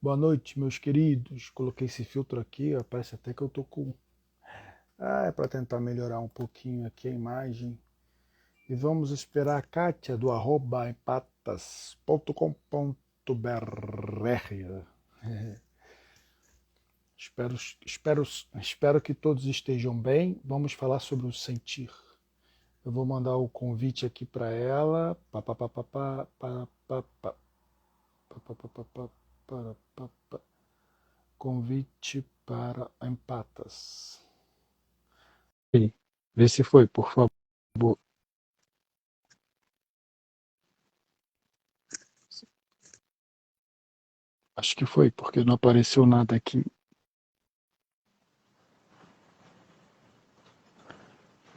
Boa noite, meus queridos. Coloquei esse filtro aqui, ó, parece até que eu tô com. É para tentar melhorar um pouquinho aqui a imagem. E vamos esperar a Kátia do empatas.com.br. Espero que todos estejam bem. Vamos falar sobre o sentir. Eu vou mandar o convite aqui para ela. Pá, pá, pá, pá, pá, pá, pá, pá, pá, pá, pá, pá, pá, pá, pá, pá. Convite para empatas. Vê se foi, por favor. Acho que foi, porque não apareceu nada aqui.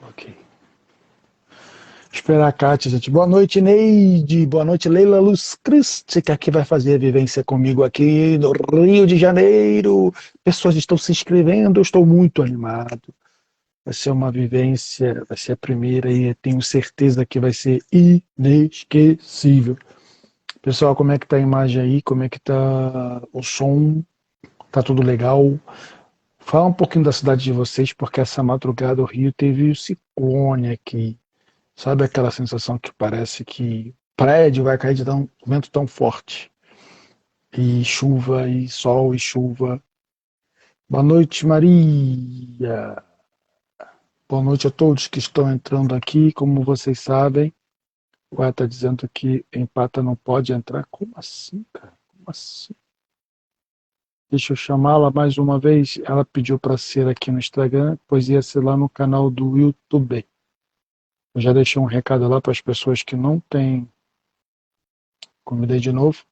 Ok. Esperar a Kátia, gente. Boa noite, Neide. Boa noite, Leila Luz Crística, que vai fazer a vivência comigo aqui no Rio de Janeiro. Pessoas estão se inscrevendo, eu estou muito animado. Vai ser uma vivência, vai ser a primeira e tenho certeza que vai ser inesquecível. Pessoal, como é que tá a imagem aí? Como é que tá o som? Tá tudo legal? Fala um pouquinho da cidade de vocês, porque essa madrugada o Rio teve o ciclone aqui. Sabe aquela sensação que parece que prédio vai cair de tão, vento tão forte? E chuva, e sol, e chuva. Boa noite, Maria. Boa noite a todos que estão entrando aqui. Como vocês sabem, o Ué está dizendo que empata não pode entrar. Como assim, cara? Como assim? Deixa eu chamá-la mais uma vez. Ela pediu para ser aqui no Instagram, pois ia ser lá no canal do YouTube. Eu já deixei um recado lá para as pessoas que não têm. Convidei de novo.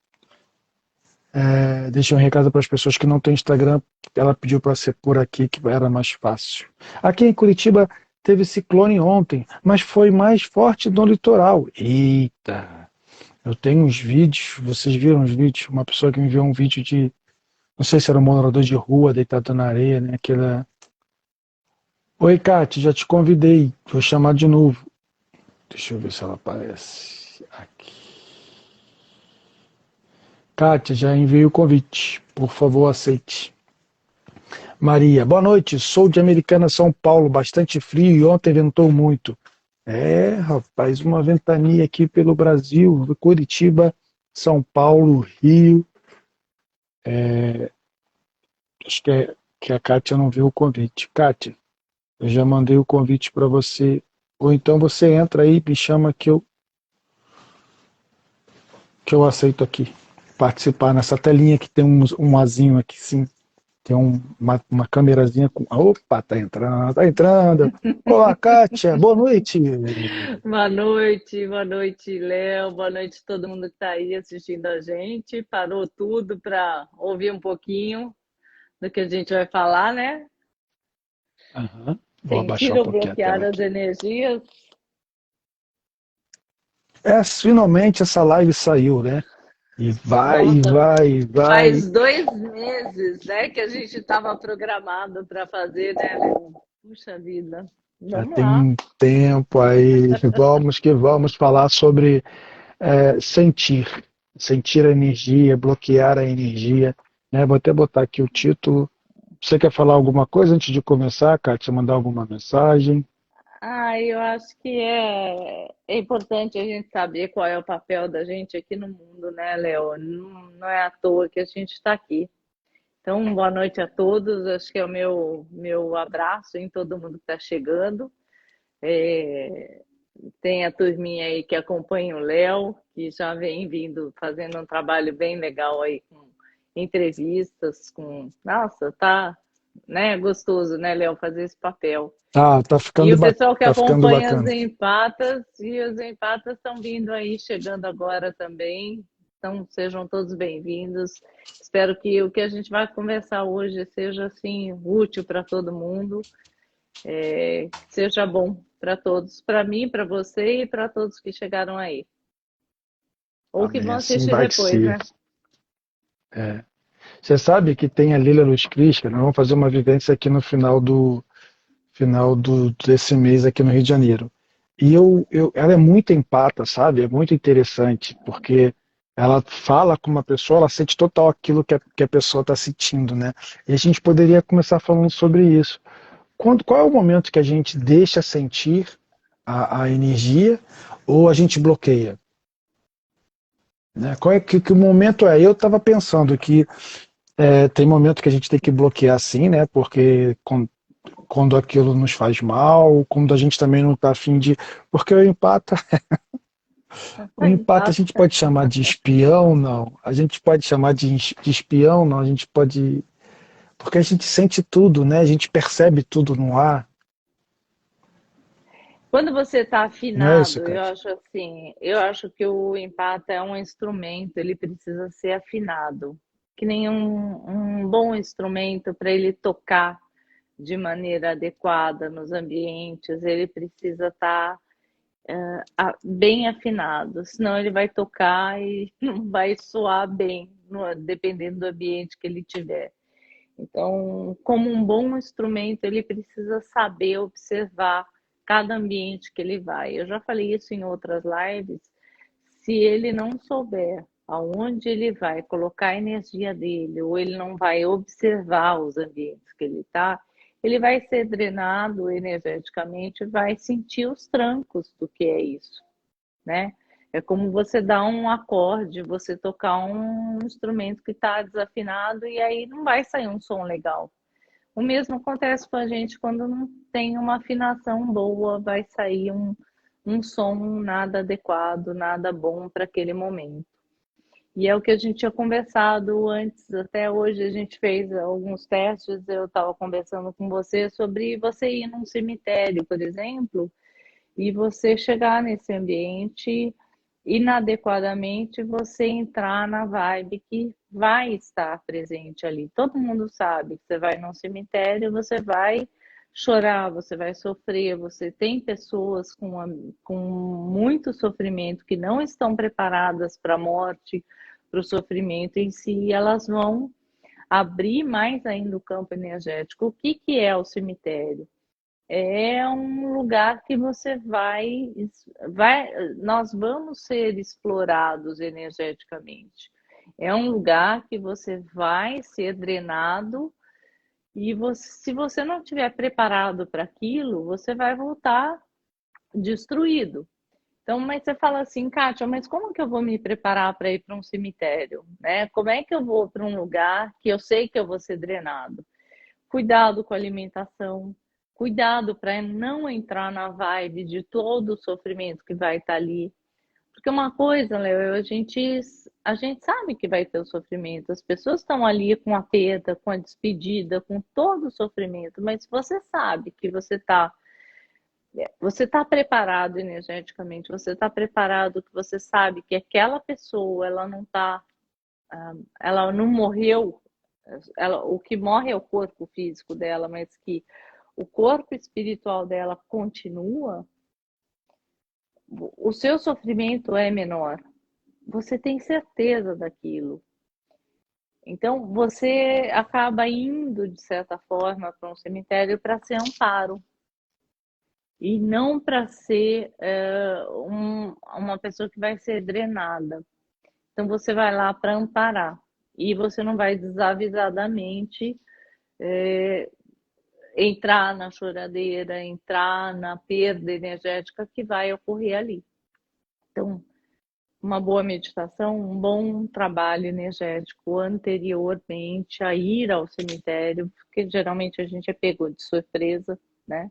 Deixei um recado para as pessoas que não têm Instagram. Ela pediu para ser por aqui, que era mais fácil. Aqui em Curitiba teve ciclone ontem, mas foi mais forte no litoral. Eita! Eu tenho uns vídeos, vocês viram os vídeos? Uma pessoa que me enviou um vídeo de, não sei se era um morador de rua deitado na areia, né? Aquela. Oi, Kate, já te convidei. Vou chamar de novo. Deixa eu ver se ela aparece aqui. Kátia, já enviei o convite. Por favor, aceite. Maria, boa noite. Sou de Americana, São Paulo. Bastante frio e ontem ventou muito. Rapaz, uma ventania aqui pelo Brasil. Curitiba, São Paulo, Rio. Acho que a Kátia não viu o convite. Kátia, eu já mandei o convite para você. Ou então você entra aí e me chama que eu aceito aqui. Participar nessa telinha que tem um azinho aqui, sim. Tem uma câmerazinha com. Opa, tá entrando, tá entrando. Olá, Kátia, boa noite. Boa noite, Léo, boa noite todo mundo que está aí assistindo a gente. Parou tudo para ouvir um pouquinho do que a gente vai falar, né? Aham. Vou abaixar Sentir um ou pouquinho a bloquear tela as aqui. energias. Finalmente essa live saiu, né? E vai, Nossa, vai, vai. faz 2 meses, né, que a gente estava programado para fazer, né, Léo? Puxa vida, Já vamos tem lá. um tempo aí. Vamos que vamos falar sobre sentir. Sentir a energia, bloquear a energia. Né? Vou até botar aqui o título. Você quer falar alguma coisa antes de começar, Kátia? Mandar alguma mensagem? Eu acho que é importante a gente saber qual é o papel da gente aqui no mundo, né, Léo? Não é à toa que a gente está aqui. Então, boa noite a todos. Acho que é o meu abraço em todo mundo que está chegando. É, Tem a turminha aí que acompanha o Léo, que já vem vindo fazendo um trabalho bem legal aí com entrevistas, com. Nossa, tá, né, gostoso, né, Léo, fazer esse papel. Tá E ficando, o pessoal que tá ficando acompanha as bacana. empatas, e as empatas estão vindo aí, chegando agora também. Então, sejam todos bem-vindos. Espero que o que a gente vai conversar hoje seja assim útil para todo mundo, que seja bom para todos, para mim, para você e para todos que chegaram aí. Ou que Amém. vão Assim assistir vai depois, ser. né? É. Você sabe que tem a Lília Luz Crisca, nós vamos fazer uma vivência aqui no final desse mês aqui no Rio de Janeiro. E ela é muito empata, sabe? É muito interessante, porque ela fala com uma pessoa, ela sente total aquilo que a pessoa está sentindo, né? E a gente poderia começar falando sobre isso. Qual é o momento que a gente deixa sentir a energia ou a gente bloqueia? Né? Qual é que o momento é? Eu estava pensando que tem momento que a gente tem que bloquear sim, né? Porque quando aquilo nos faz mal, quando a gente também não está afim de. Porque o empata a gente Empata. pode chamar de espião, não. A gente pode chamar de espião, não. A gente pode. Porque a gente sente tudo, né? A gente percebe tudo no ar. Quando você está Não é isso, afinado, eu Kátia? acho assim, eu acho que o empata é um instrumento, ele precisa ser afinado, que nem um bom instrumento para ele tocar de maneira adequada nos ambientes, ele precisa estar bem afinado, senão ele vai tocar e não vai soar bem, dependendo do ambiente que ele tiver. Então, como um bom instrumento, ele precisa saber observar cada ambiente que ele vai. Eu já falei isso em outras lives. Se ele não souber aonde ele vai colocar a energia dele, ou ele não vai observar os ambientes que ele está, ele vai ser drenado energeticamente, vai sentir os trancos do que é isso, né? É como você dar um acorde, você tocar um instrumento que está desafinado e aí não vai sair um som legal. O mesmo acontece com a gente quando não tem uma afinação boa, vai sair um som nada adequado, nada bom para aquele momento. E é o que a gente tinha conversado antes, até hoje a gente fez alguns testes, eu estava conversando com você sobre você ir num cemitério, por exemplo, e você chegar nesse ambiente inadequadamente, você entrar na vibe que vai estar presente ali. Todo mundo sabe que você vai num cemitério, você vai chorar, você vai sofrer, você tem pessoas com muito sofrimento que não estão preparadas para a morte, para o sofrimento em si, elas vão abrir mais ainda o campo energético. O que, que é o cemitério? É um lugar que você nós vamos ser explorados energeticamente. É um lugar que você vai ser drenado e se você não estiver preparado para aquilo, você vai voltar destruído. Então, mas você fala assim, Kátia, mas como que eu vou me preparar para ir para um cemitério, né? Como é que eu vou para um lugar que eu sei que eu vou ser drenado? Cuidado com a alimentação, cuidado para não entrar na vibe de todo o sofrimento que vai estar ali. Porque uma coisa, Léo, a gente sabe que vai ter o sofrimento, as pessoas estão ali com a perda, com a despedida, com todo o sofrimento, mas você sabe que você tá preparado energeticamente, você está preparado, que você sabe que aquela pessoa, ela não morreu, o que morre é o corpo físico dela, mas que o corpo espiritual dela continua, o seu sofrimento é menor. Você tem certeza daquilo. Então, você acaba indo, de certa forma, para um cemitério para ser amparo. E não para ser uma pessoa que vai ser drenada. Então, você vai lá para amparar. E você não vai desavisadamente é, entrar na choradeira, entrar na perda energética que vai ocorrer ali. Então, uma boa meditação, um bom trabalho energético anteriormente a ir ao cemitério, porque geralmente a gente é pego de surpresa, né?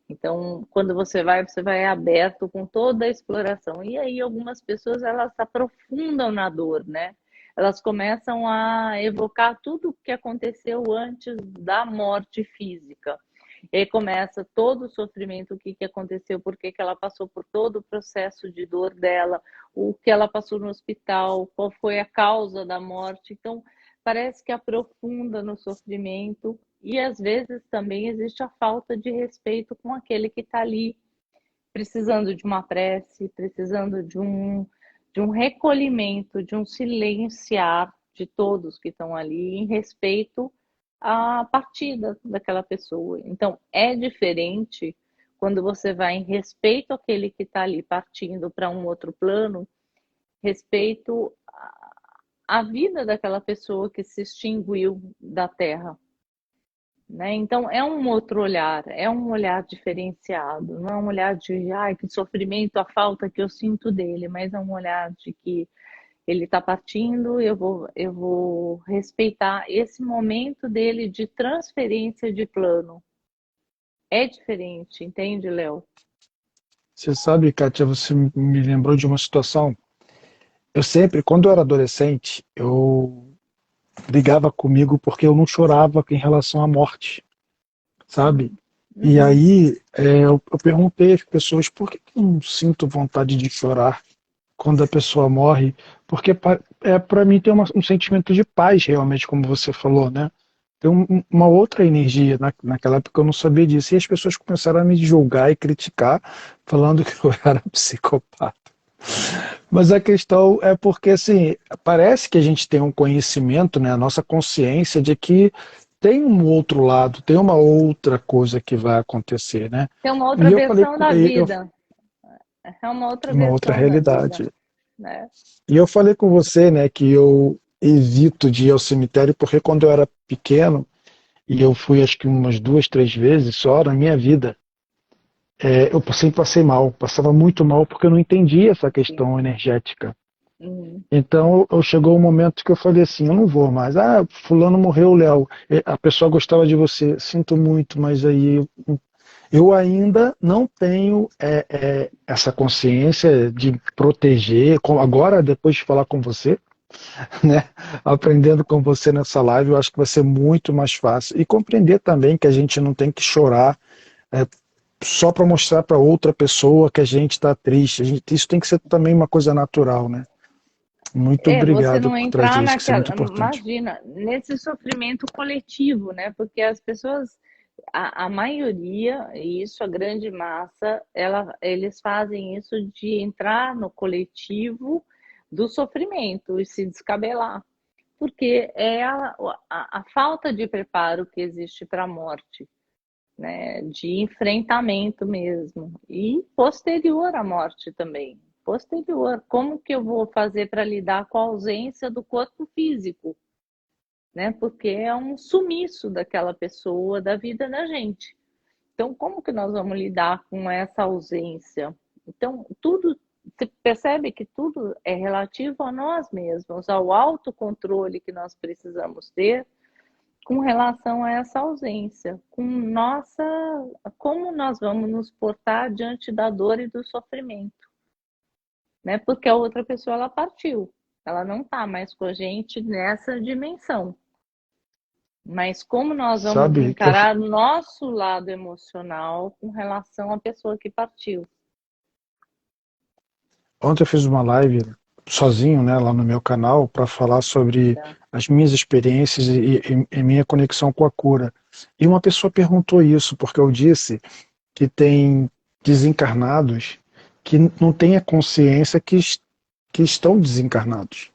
Então, quando você vai aberto com toda a exploração. E aí algumas pessoas elas se aprofundam na dor, né? Elas começam a evocar tudo o que aconteceu antes da morte física. E aí começa todo o sofrimento, o que, que aconteceu, por que, que ela passou por todo o processo de dor dela, o que ela passou no hospital, qual foi a causa da morte. Então, parece que aprofunda no sofrimento e às vezes também existe a falta de respeito com aquele que está ali precisando de uma prece, precisando de um recolhimento, de um silenciar de todos que estão ali em respeito à partida daquela pessoa. Então, é diferente quando você vai em respeito àquele que está ali partindo para um outro plano, respeito a vida daquela pessoa que se extinguiu da Terra, né? Então é um outro olhar, é um olhar diferenciado, não é um olhar de ai, que sofrimento, a falta que eu sinto dele, mas é um olhar de que ele está partindo, eu vou respeitar esse momento dele de transferência de plano. É diferente, entende, Léo? Você sabe, Kátia, você me lembrou de uma situação. Eu sempre, quando eu era adolescente, eu brigava comigo porque eu não chorava em relação à morte, sabe? E Uhum. aí eu perguntei às pessoas por que eu não sinto vontade de chorar quando a pessoa morre, porque para mim tem um sentimento de paz realmente, como você falou, né? Tem uma outra energia. Naquela época eu não sabia disso e as pessoas começaram a me julgar e criticar, falando que eu era psicopata. Mas a questão é porque, assim, parece que a gente tem um conhecimento, né, a nossa consciência de que tem um outro lado, tem uma outra coisa que vai acontecer, né? Tem uma outra E eu falei, versão da vida, é uma outra uma outra versão da vida, realidade. né? E eu falei com você, né, que eu evito de ir ao cemitério porque quando eu era pequeno, e eu fui acho que umas duas, três vezes só na minha vida, eu sempre passei mal, passava muito mal porque eu não entendia essa questão energética. Uhum. Então eu chegou um momento que eu falei assim, eu não vou mais. Ah, fulano morreu, Léo. A pessoa gostava de você, sinto muito, mas aí eu ainda não tenho essa consciência de proteger. Agora, depois de falar com você, né, aprendendo com você nessa live, eu acho que vai ser muito mais fácil. E compreender também que a gente não tem que chorar é, só para mostrar para outra pessoa que a gente está triste. Isso tem que ser também uma coisa natural, né? Muito É, você obrigado não por entrar trazer isso, que isso é muito naquela, importante. imagina, nesse sofrimento coletivo, né? Porque as pessoas, a maioria, e isso a grande massa, eles fazem isso de entrar no coletivo do sofrimento e se descabelar, porque é a falta de preparo que existe para a morte, né, de enfrentamento mesmo, e posterior à morte também. Posterior, como que eu vou fazer para lidar com a ausência do corpo físico, né? Porque é um sumiço daquela pessoa da vida da gente. Então, como que nós vamos lidar com essa ausência? Então, tudo, você percebe que tudo é relativo a nós mesmos, ao autocontrole que nós precisamos ter com relação a essa ausência, como nós vamos nos portar diante da dor e do sofrimento, né? Porque a outra pessoa ela partiu, ela não está mais com a gente nessa dimensão. Mas como nós vamos Sabe, encarar o nosso lado emocional com relação à pessoa que partiu? ontem eu fiz uma live sozinho, né, lá no meu canal, para falar sobre Tá? as minhas experiências e minha conexão com a cura. E uma pessoa perguntou isso, porque eu disse que tem desencarnados que não têm a consciência que estão desencarnados.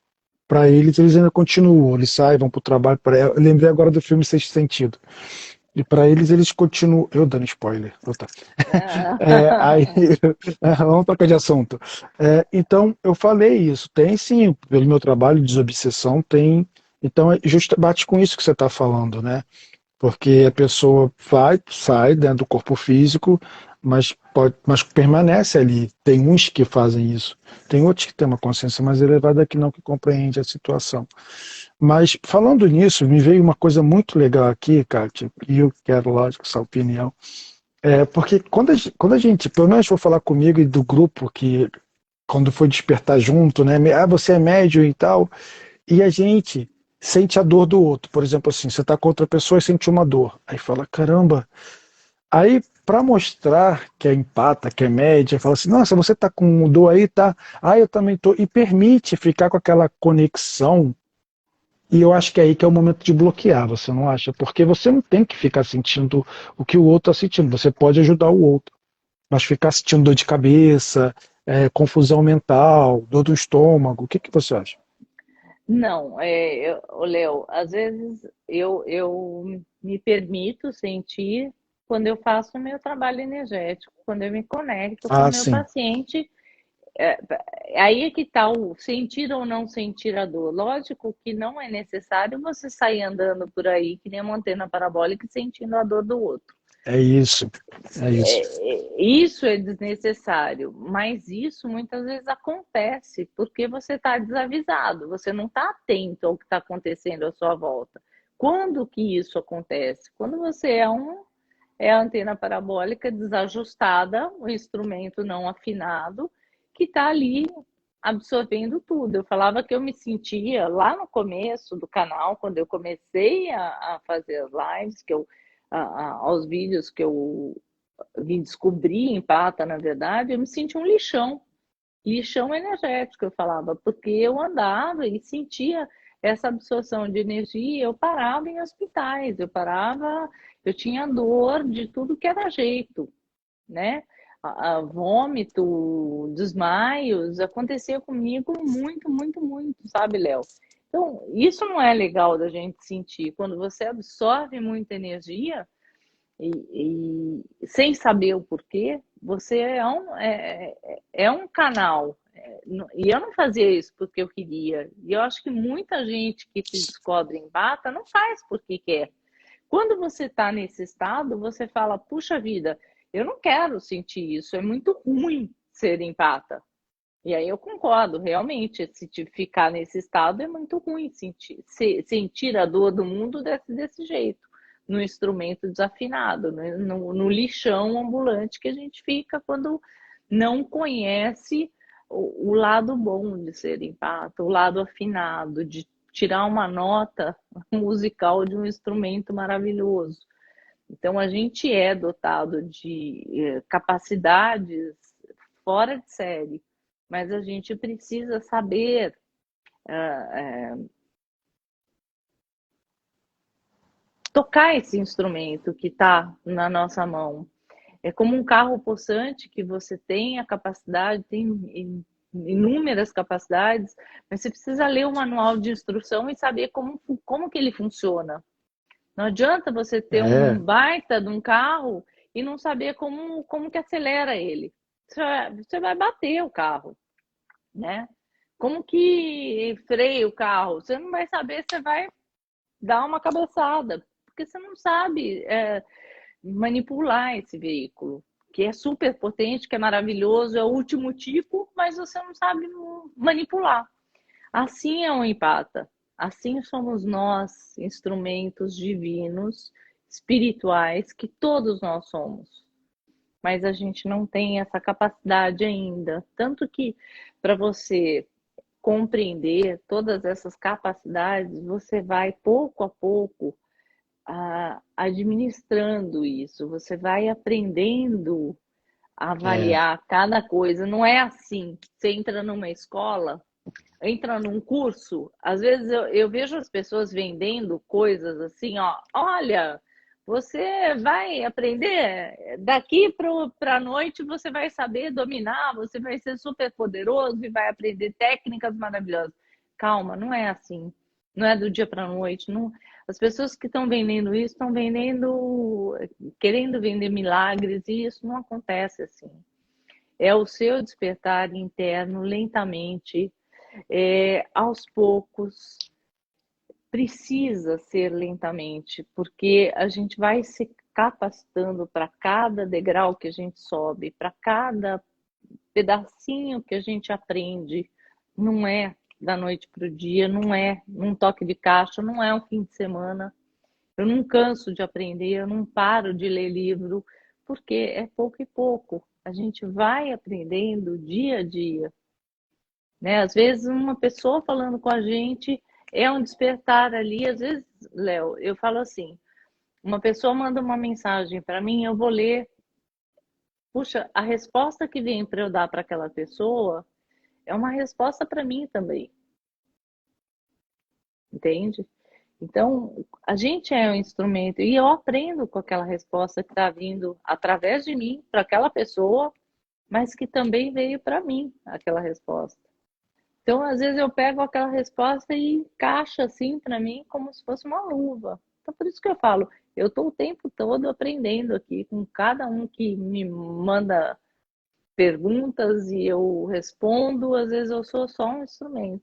Para eles ainda continuam, eles saem, vão para o trabalho. Eu lembrei agora do filme Sexto Sentido. E para eles continuam. Eu dando spoiler. Tá. Aí, vamos trocar de assunto. Então, eu falei isso. Tem sim, pelo meu trabalho de desobsessão, tem. Então, bate com isso que você está falando, né? Porque a pessoa vai, sai dentro do corpo físico, mas permanece ali. Tem uns que fazem isso. Tem outros que têm uma consciência mais elevada que não, que compreende a situação. Mas falando nisso, me veio uma coisa muito legal aqui, Kátia, e eu quero, lógico, essa opinião. Porque quando a gente, pelo menos vou falar comigo e do grupo que quando foi despertar junto, né? Ah, você é médium e tal, e a gente sente a dor do outro. Por exemplo, assim, você está com outra pessoa e sente uma dor. Aí fala, caramba. Aí, para mostrar que é empata, que é média, fala assim, nossa, você tá com dor aí, tá? Ah, eu também tô. E permite ficar com aquela conexão. E eu acho que é aí que é o momento de bloquear, você não acha? Porque você não tem que ficar sentindo o que o outro está sentindo. Você pode ajudar o outro. Mas ficar sentindo dor de cabeça, confusão mental, dor do estômago, o que que você acha? Não, Léo, às vezes eu me permito sentir quando eu faço o meu trabalho energético, quando eu me conecto com o Ah, meu sim. paciente Aí é que está o sentir ou não sentir a dor. Lógico que não é necessário você sair andando por aí que nem uma antena parabólica e sentindo a dor do outro. É isso, é isso. Isso é desnecessário, mas isso muitas vezes acontece porque você está desavisado, você não está atento ao que está acontecendo à sua volta. Quando que isso acontece? Quando você é a antena parabólica desajustada, o instrumento não afinado, que está ali absorvendo tudo. Eu falava que eu me sentia lá no começo do canal, quando eu comecei a fazer as lives, aos vídeos que eu vim descobrir empata, na verdade, eu me sentia um lixão energético, eu falava, porque eu andava e sentia essa absorção de energia, eu parava em hospitais, eu tinha dor de tudo que era jeito, né? Vômito, desmaios, acontecia comigo muito, muito, muito, sabe, Léo? Então, isso não é legal da gente sentir. Quando você absorve muita energia, sem saber o porquê, você é um canal. E eu não fazia isso porque eu queria. E eu acho que muita gente que se descobre em bata não faz porque quer. Quando você está nesse estado, você fala, puxa vida, eu não quero sentir isso, é muito ruim ser empata. E aí eu concordo, realmente, se ficar nesse estado é muito ruim sentir a dor do mundo desse jeito, no instrumento desafinado, no lixão ambulante que a gente fica quando não conhece o lado bom de ser empata, o lado afinado, de tirar uma nota musical de um instrumento maravilhoso. Então a gente é dotado de capacidades fora de série, mas a gente precisa saber tocar esse instrumento que está na nossa mão. É como um carro possante que você tem a capacidade, tem inúmeras capacidades, mas você precisa ler o manual de instrução e saber como que ele funciona. Não adianta você ter um É, baita de um carro e não saber como que acelera ele. Você vai bater o carro, né? Como que freia o carro? Você não vai saber, você vai dar uma cabeçada, porque você não sabe manipular esse veículo, que é super potente, que é maravilhoso, é o último tipo, mas você não sabe manipular. Assim é o empata. Assim somos nós, instrumentos divinos, espirituais, que todos nós somos. Mas a gente não tem essa capacidade ainda. Tanto que, para você compreender todas essas capacidades, você vai pouco a pouco administrando isso, você vai aprendendo a é, avaliar cada coisa. Não é assim, você entra numa escola, entra num curso, às vezes eu vejo as pessoas vendendo coisas assim, ó, olha, você vai aprender daqui para a noite, você vai saber dominar, você vai ser super poderoso e vai aprender técnicas maravilhosas. Calma, não é assim. Não é do dia para a noite. Não... As pessoas que estão vendendo isso estão vendendo, querendo vender milagres, e isso não acontece assim. É o seu despertar interno lentamente, aos poucos, precisa ser lentamente, porque a gente vai se capacitando para cada degrau que a gente sobe, para cada pedacinho que a gente aprende. Não é da noite para o dia, não é num toque de caixa, não é um fim de semana. Eu não canso de aprender, eu não paro de ler livro, porque é pouco e pouco. A gente vai aprendendo dia a dia. Né? Às vezes uma pessoa falando com a gente é um despertar ali. Às vezes, Léo, eu falo assim, uma pessoa manda uma mensagem para mim, eu vou ler. Puxa, a resposta que vem para eu dar para aquela pessoa é uma resposta para mim também, entende? Então, a gente é um instrumento e eu aprendo com aquela resposta que está vindo através de mim para aquela pessoa, mas que também veio para mim aquela resposta. Então, às vezes eu pego aquela resposta e encaixa assim para mim como se fosse uma luva. Então, por isso que eu falo, eu estou o tempo todo aprendendo aqui com cada um que me manda perguntas e eu respondo, às vezes eu sou só um instrumento.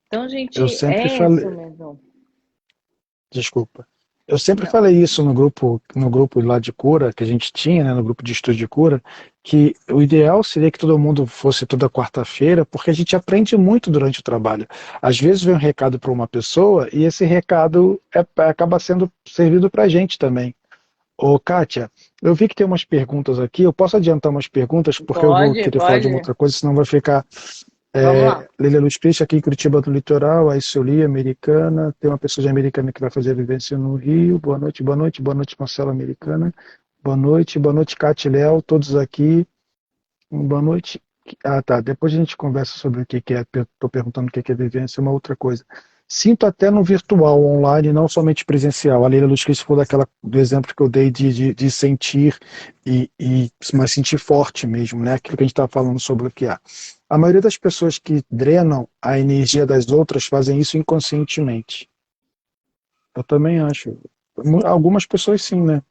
Então, Eu gente, sempre é falei, instrumento. desculpa. Eu sempre Não. falei isso no grupo lá de cura que a gente tinha, né, no grupo de estudo de cura, que o ideal seria que todo mundo fosse toda quarta-feira, porque a gente aprende muito durante o trabalho. Às vezes vem um recado para uma pessoa e esse recado acaba sendo servido para a gente também. Ô, Kátia, eu vi que tem umas perguntas aqui. Eu posso adiantar umas perguntas porque eu vou Pode, querer falar de uma pode. outra coisa, senão vai ficar. Vamos lá. Leila Luz Cristi, aqui em Curitiba do Litoral, a Isoli, americana. Tem uma pessoa de americana que vai fazer a vivência no Rio. Boa noite, boa noite, boa noite, Marcela, americana. Boa noite, Kátia e Léo, todos aqui. Boa noite. Ah, tá. Depois a gente conversa sobre o que que é. Estou perguntando o que que é vivência, é uma outra coisa. Sinto até no virtual, online, não somente presencial. A Leila Luz Cristo falou do exemplo que eu dei de sentir, mas sentir forte mesmo, né? Aquilo que a gente estava falando sobre bloquear. A maioria das pessoas que drenam a energia das outras fazem isso inconscientemente. Eu também acho. Algumas pessoas sim, né?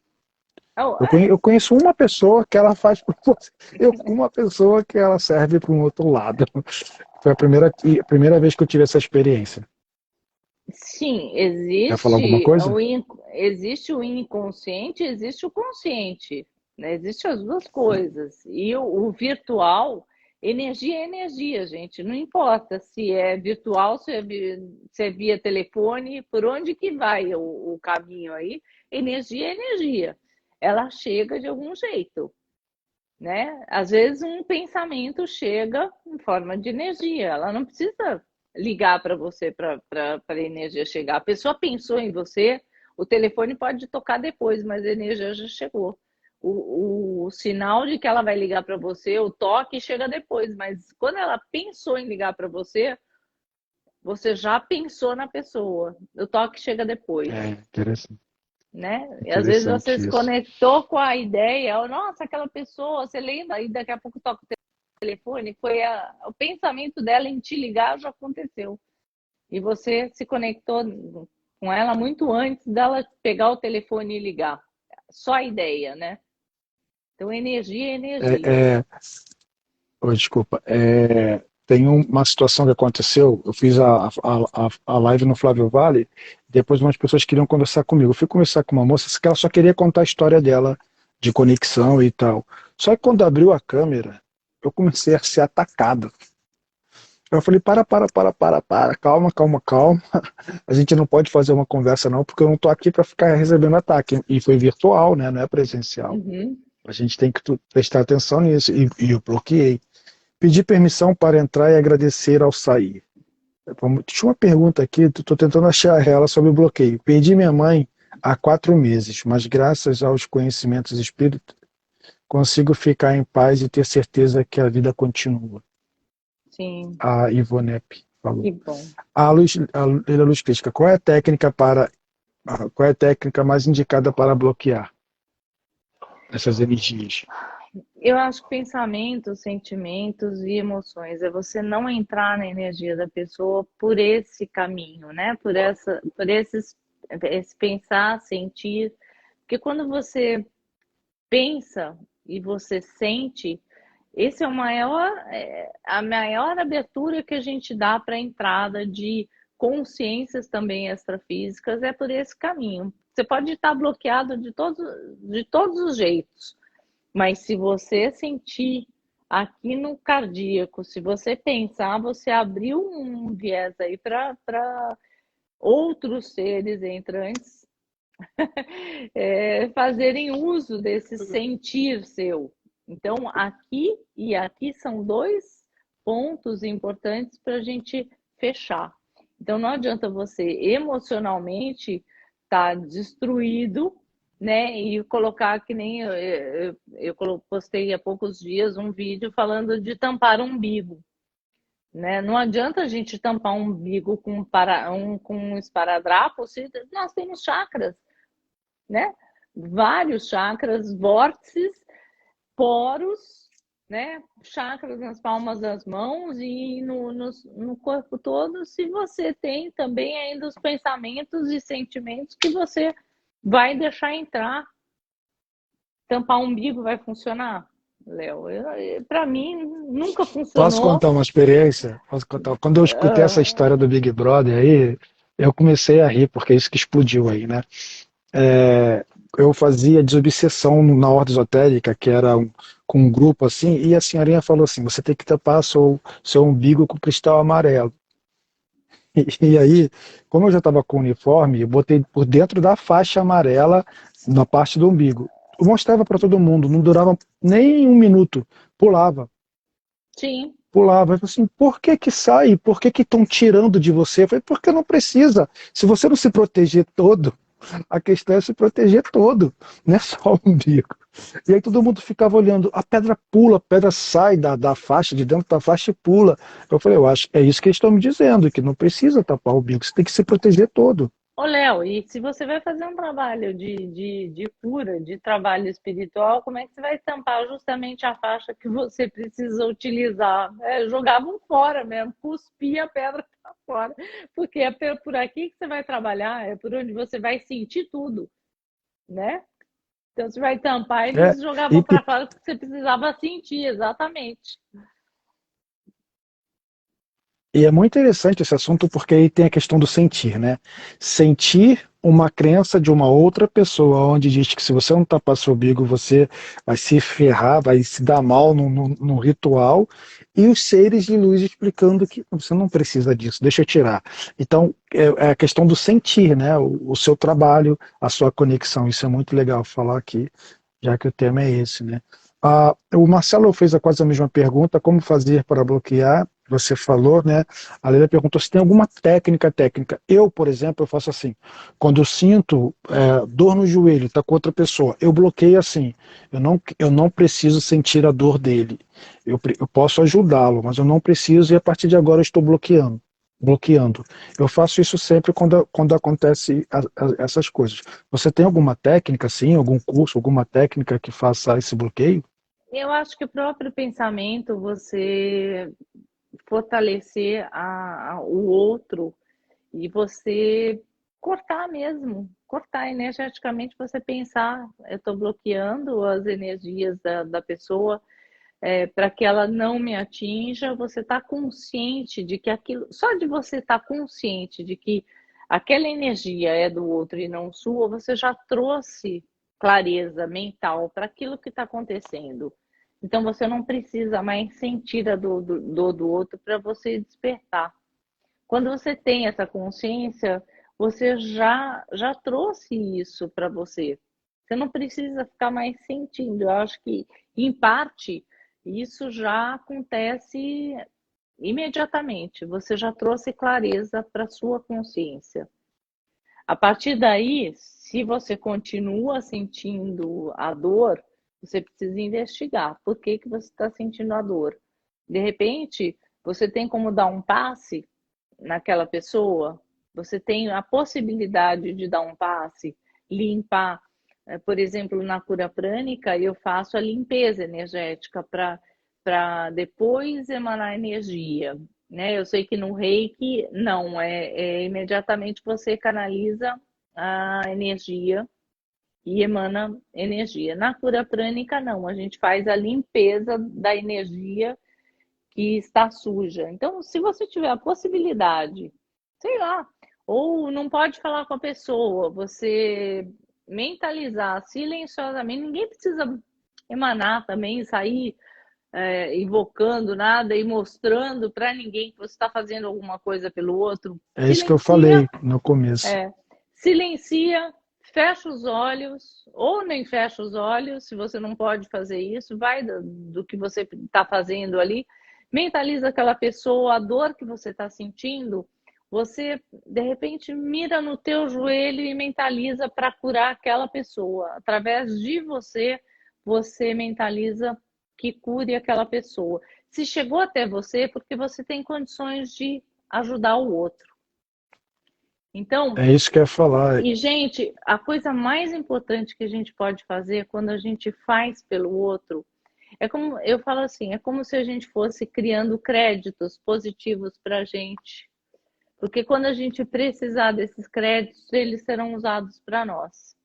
Oh, Eu conheço uma pessoa que ela faz por você. Uma pessoa que ela serve para um outro lado. Foi a primeira vez que eu tive essa experiência. sim, Quer falar alguma coisa? existe o inconsciente, existe o consciente, né? Existem as duas coisas. E o virtual, energia é energia, gente. Não importa se é virtual, se é via telefone, por onde que vai o caminho aí, energia é energia. Ela chega de algum jeito, né? Às vezes um pensamento chega em forma de energia, ela não precisa ligar para você para a energia chegar. A pessoa pensou em você, o telefone pode tocar depois, mas a energia já chegou. O sinal de que ela vai ligar para você, o toque chega depois, mas quando ela pensou em ligar para você, você já pensou na pessoa. O toque chega depois, É, interessante, né? E às vezes você interessante se isso. conectou com a ideia, ou, nossa, aquela pessoa, você lembra, e daqui a pouco toca o telefone, o pensamento dela em te ligar já aconteceu. E você se conectou com ela muito antes dela pegar o telefone e ligar. Só a ideia, né? Então, energia é É, energia. é, desculpa. Tem uma situação que aconteceu. Eu fiz a live no Flávio Vale. Depois umas pessoas queriam conversar comigo. Eu fui conversar com uma moça que ela só queria contar a história dela de conexão e tal. Só que quando abriu a câmera, eu comecei a ser atacado. Eu falei, calma, calma, calma. A gente não pode fazer uma conversa não, porque eu não tô aqui para ficar recebendo ataque. E foi virtual, né? Não é presencial. Uhum. A gente tem que prestar atenção nisso. E eu bloqueei. Pedi permissão para entrar e agradecer ao sair. Tinha uma pergunta aqui, estou tentando achar ela sobre o bloqueio. Perdi minha mãe há 4 meses, mas graças aos conhecimentos espíritos, consigo ficar em paz e ter certeza que a vida continua. Sim, A Ivonep que falou. bom. A Leila Luz Crítica, qual é a técnica mais indicada para bloquear essas energias? Eu acho que pensamentos, sentimentos e emoções é você não entrar na energia da pessoa por esse caminho, né? Esse pensar, sentir. Porque quando você pensa e você sente, esse é a maior abertura que a gente dá para a entrada de consciências também extrafísicas é por esse caminho. Você pode estar bloqueado de todos os jeitos, mas se você sentir aqui no cardíaco, se você pensar, você abriu um viés aí para outros seres entrantes fazerem uso desse sentir seu. Então, aqui e aqui são dois pontos importantes para a gente fechar. Então, não adianta você emocionalmente estar destruído, né? E colocar que nem eu postei há poucos dias um vídeo falando de tampar o umbigo. Né? Não adianta a gente tampar um umbigo com um esparadrapo se nós temos chakras, né? Vários chakras, vórtices, poros, né? Chakras nas palmas das mãos e no corpo todo. Se você tem também ainda os pensamentos e sentimentos que você vai deixar entrar, tampar o umbigo vai funcionar? Léo. Para mim, nunca Posso funcionou. contar uma experiência? Posso contar? Quando eu escutei essa Ah, história do Big Brother aí, eu comecei a rir, porque é isso que explodiu aí, né? É, eu fazia desobsessão na ordem esotérica, que era com um grupo assim, e a senhorinha falou assim: você tem que tampar seu umbigo com cristal amarelo. E aí, como eu já estava com o uniforme, eu botei por dentro da faixa amarela na parte do umbigo. Eu mostrava para todo mundo, não durava nem um minuto, pulava. sim. Pulava. Eu falei assim, por que que sai? Por que que estão tirando de você? Eu falei, porque não precisa. Se você não se proteger todo, a questão é se proteger todo, não é só o umbigo. E aí todo mundo ficava olhando, a pedra pula, a pedra sai da faixa, de dentro da faixa e pula. Eu falei, eu acho que é isso que eles estão me dizendo, que não precisa tapar o umbigo, você tem que se proteger todo. Ô, Léo, e se você vai fazer um trabalho de cura, de trabalho espiritual, como é que você vai tampar justamente a faixa que você precisa utilizar? Jogavam fora mesmo, cuspia a pedra para fora, porque é por aqui que você vai trabalhar, é por onde você vai sentir tudo, né? Então, você vai tampar, É, eles jogavam e para fora porque você precisava sentir, exatamente. E é muito interessante esse assunto porque aí tem a questão do sentir, né? Sentir uma crença de uma outra pessoa, onde diz que se você não tapar seu umbigo, você vai se ferrar, vai se dar mal no ritual, e os seres de luz explicando que você não precisa disso, deixa eu tirar. Então, é a questão do sentir, né? O seu trabalho, a sua conexão, isso é muito legal falar aqui, já que o tema é esse, né? O Marcelo fez quase a mesma pergunta, como fazer para bloquear? Você falou, né? A Leila perguntou se tem alguma técnica. Eu, por exemplo, eu faço assim. Quando eu sinto dor no joelho, está com outra pessoa, eu bloqueio assim. Eu não preciso sentir a dor dele. Eu posso ajudá-lo, mas eu não preciso e a partir de agora eu estou bloqueando. Bloqueando. Eu faço isso sempre quando acontece essas coisas. Você tem alguma técnica, assim, algum curso, alguma técnica que faça esse bloqueio? Eu acho que o próprio pensamento, você fortalecer o outro e você cortar mesmo, cortar energeticamente, você pensar, eu estou bloqueando as energias da pessoa para que ela não me atinja, você está consciente de que aquilo, só de você estar consciente de que aquela energia é do outro e não sua, você já trouxe clareza mental para aquilo que está acontecendo. Então você não precisa mais sentir a dor do outro para você despertar. Quando você tem essa consciência, você já trouxe isso para você. Você não precisa ficar mais sentindo. Eu acho que, em parte, isso já acontece imediatamente. Você já trouxe clareza para sua consciência. A partir daí, se você continua sentindo a dor, você precisa investigar por que você está sentindo a dor. De repente, você tem como dar um passe naquela pessoa, você tem a possibilidade de dar um passe, limpar. Por exemplo, na cura prânica, eu faço a limpeza energética para depois emanar energia. Né? Eu sei que no Reiki, não, imediatamente você canaliza a energia e emana energia. Na cura prânica, não, a gente faz a limpeza da energia que está suja. Então, se você tiver a possibilidade, sei lá, ou não pode falar com a pessoa, você mentalizar silenciosamente, ninguém precisa emanar também, sair invocando nada e mostrando para ninguém que você está fazendo alguma coisa pelo outro. É isso que eu falei no começo. É, silencia, fecha os olhos, ou nem fecha os olhos, se você não pode fazer isso, vai do que você está fazendo ali, mentaliza aquela pessoa, a dor que você está sentindo, você de repente mira no teu joelho e mentaliza para curar aquela pessoa. Através de você, você mentaliza que cure aquela pessoa. Se chegou até você, é porque você tem condições de ajudar o outro. Então, É isso que eu ia falar. e, gente, a coisa mais importante que a gente pode fazer quando a gente faz pelo outro é como eu falo assim, é como se a gente fosse criando créditos positivos para a gente. Porque quando a gente precisar desses créditos, eles serão usados para nós.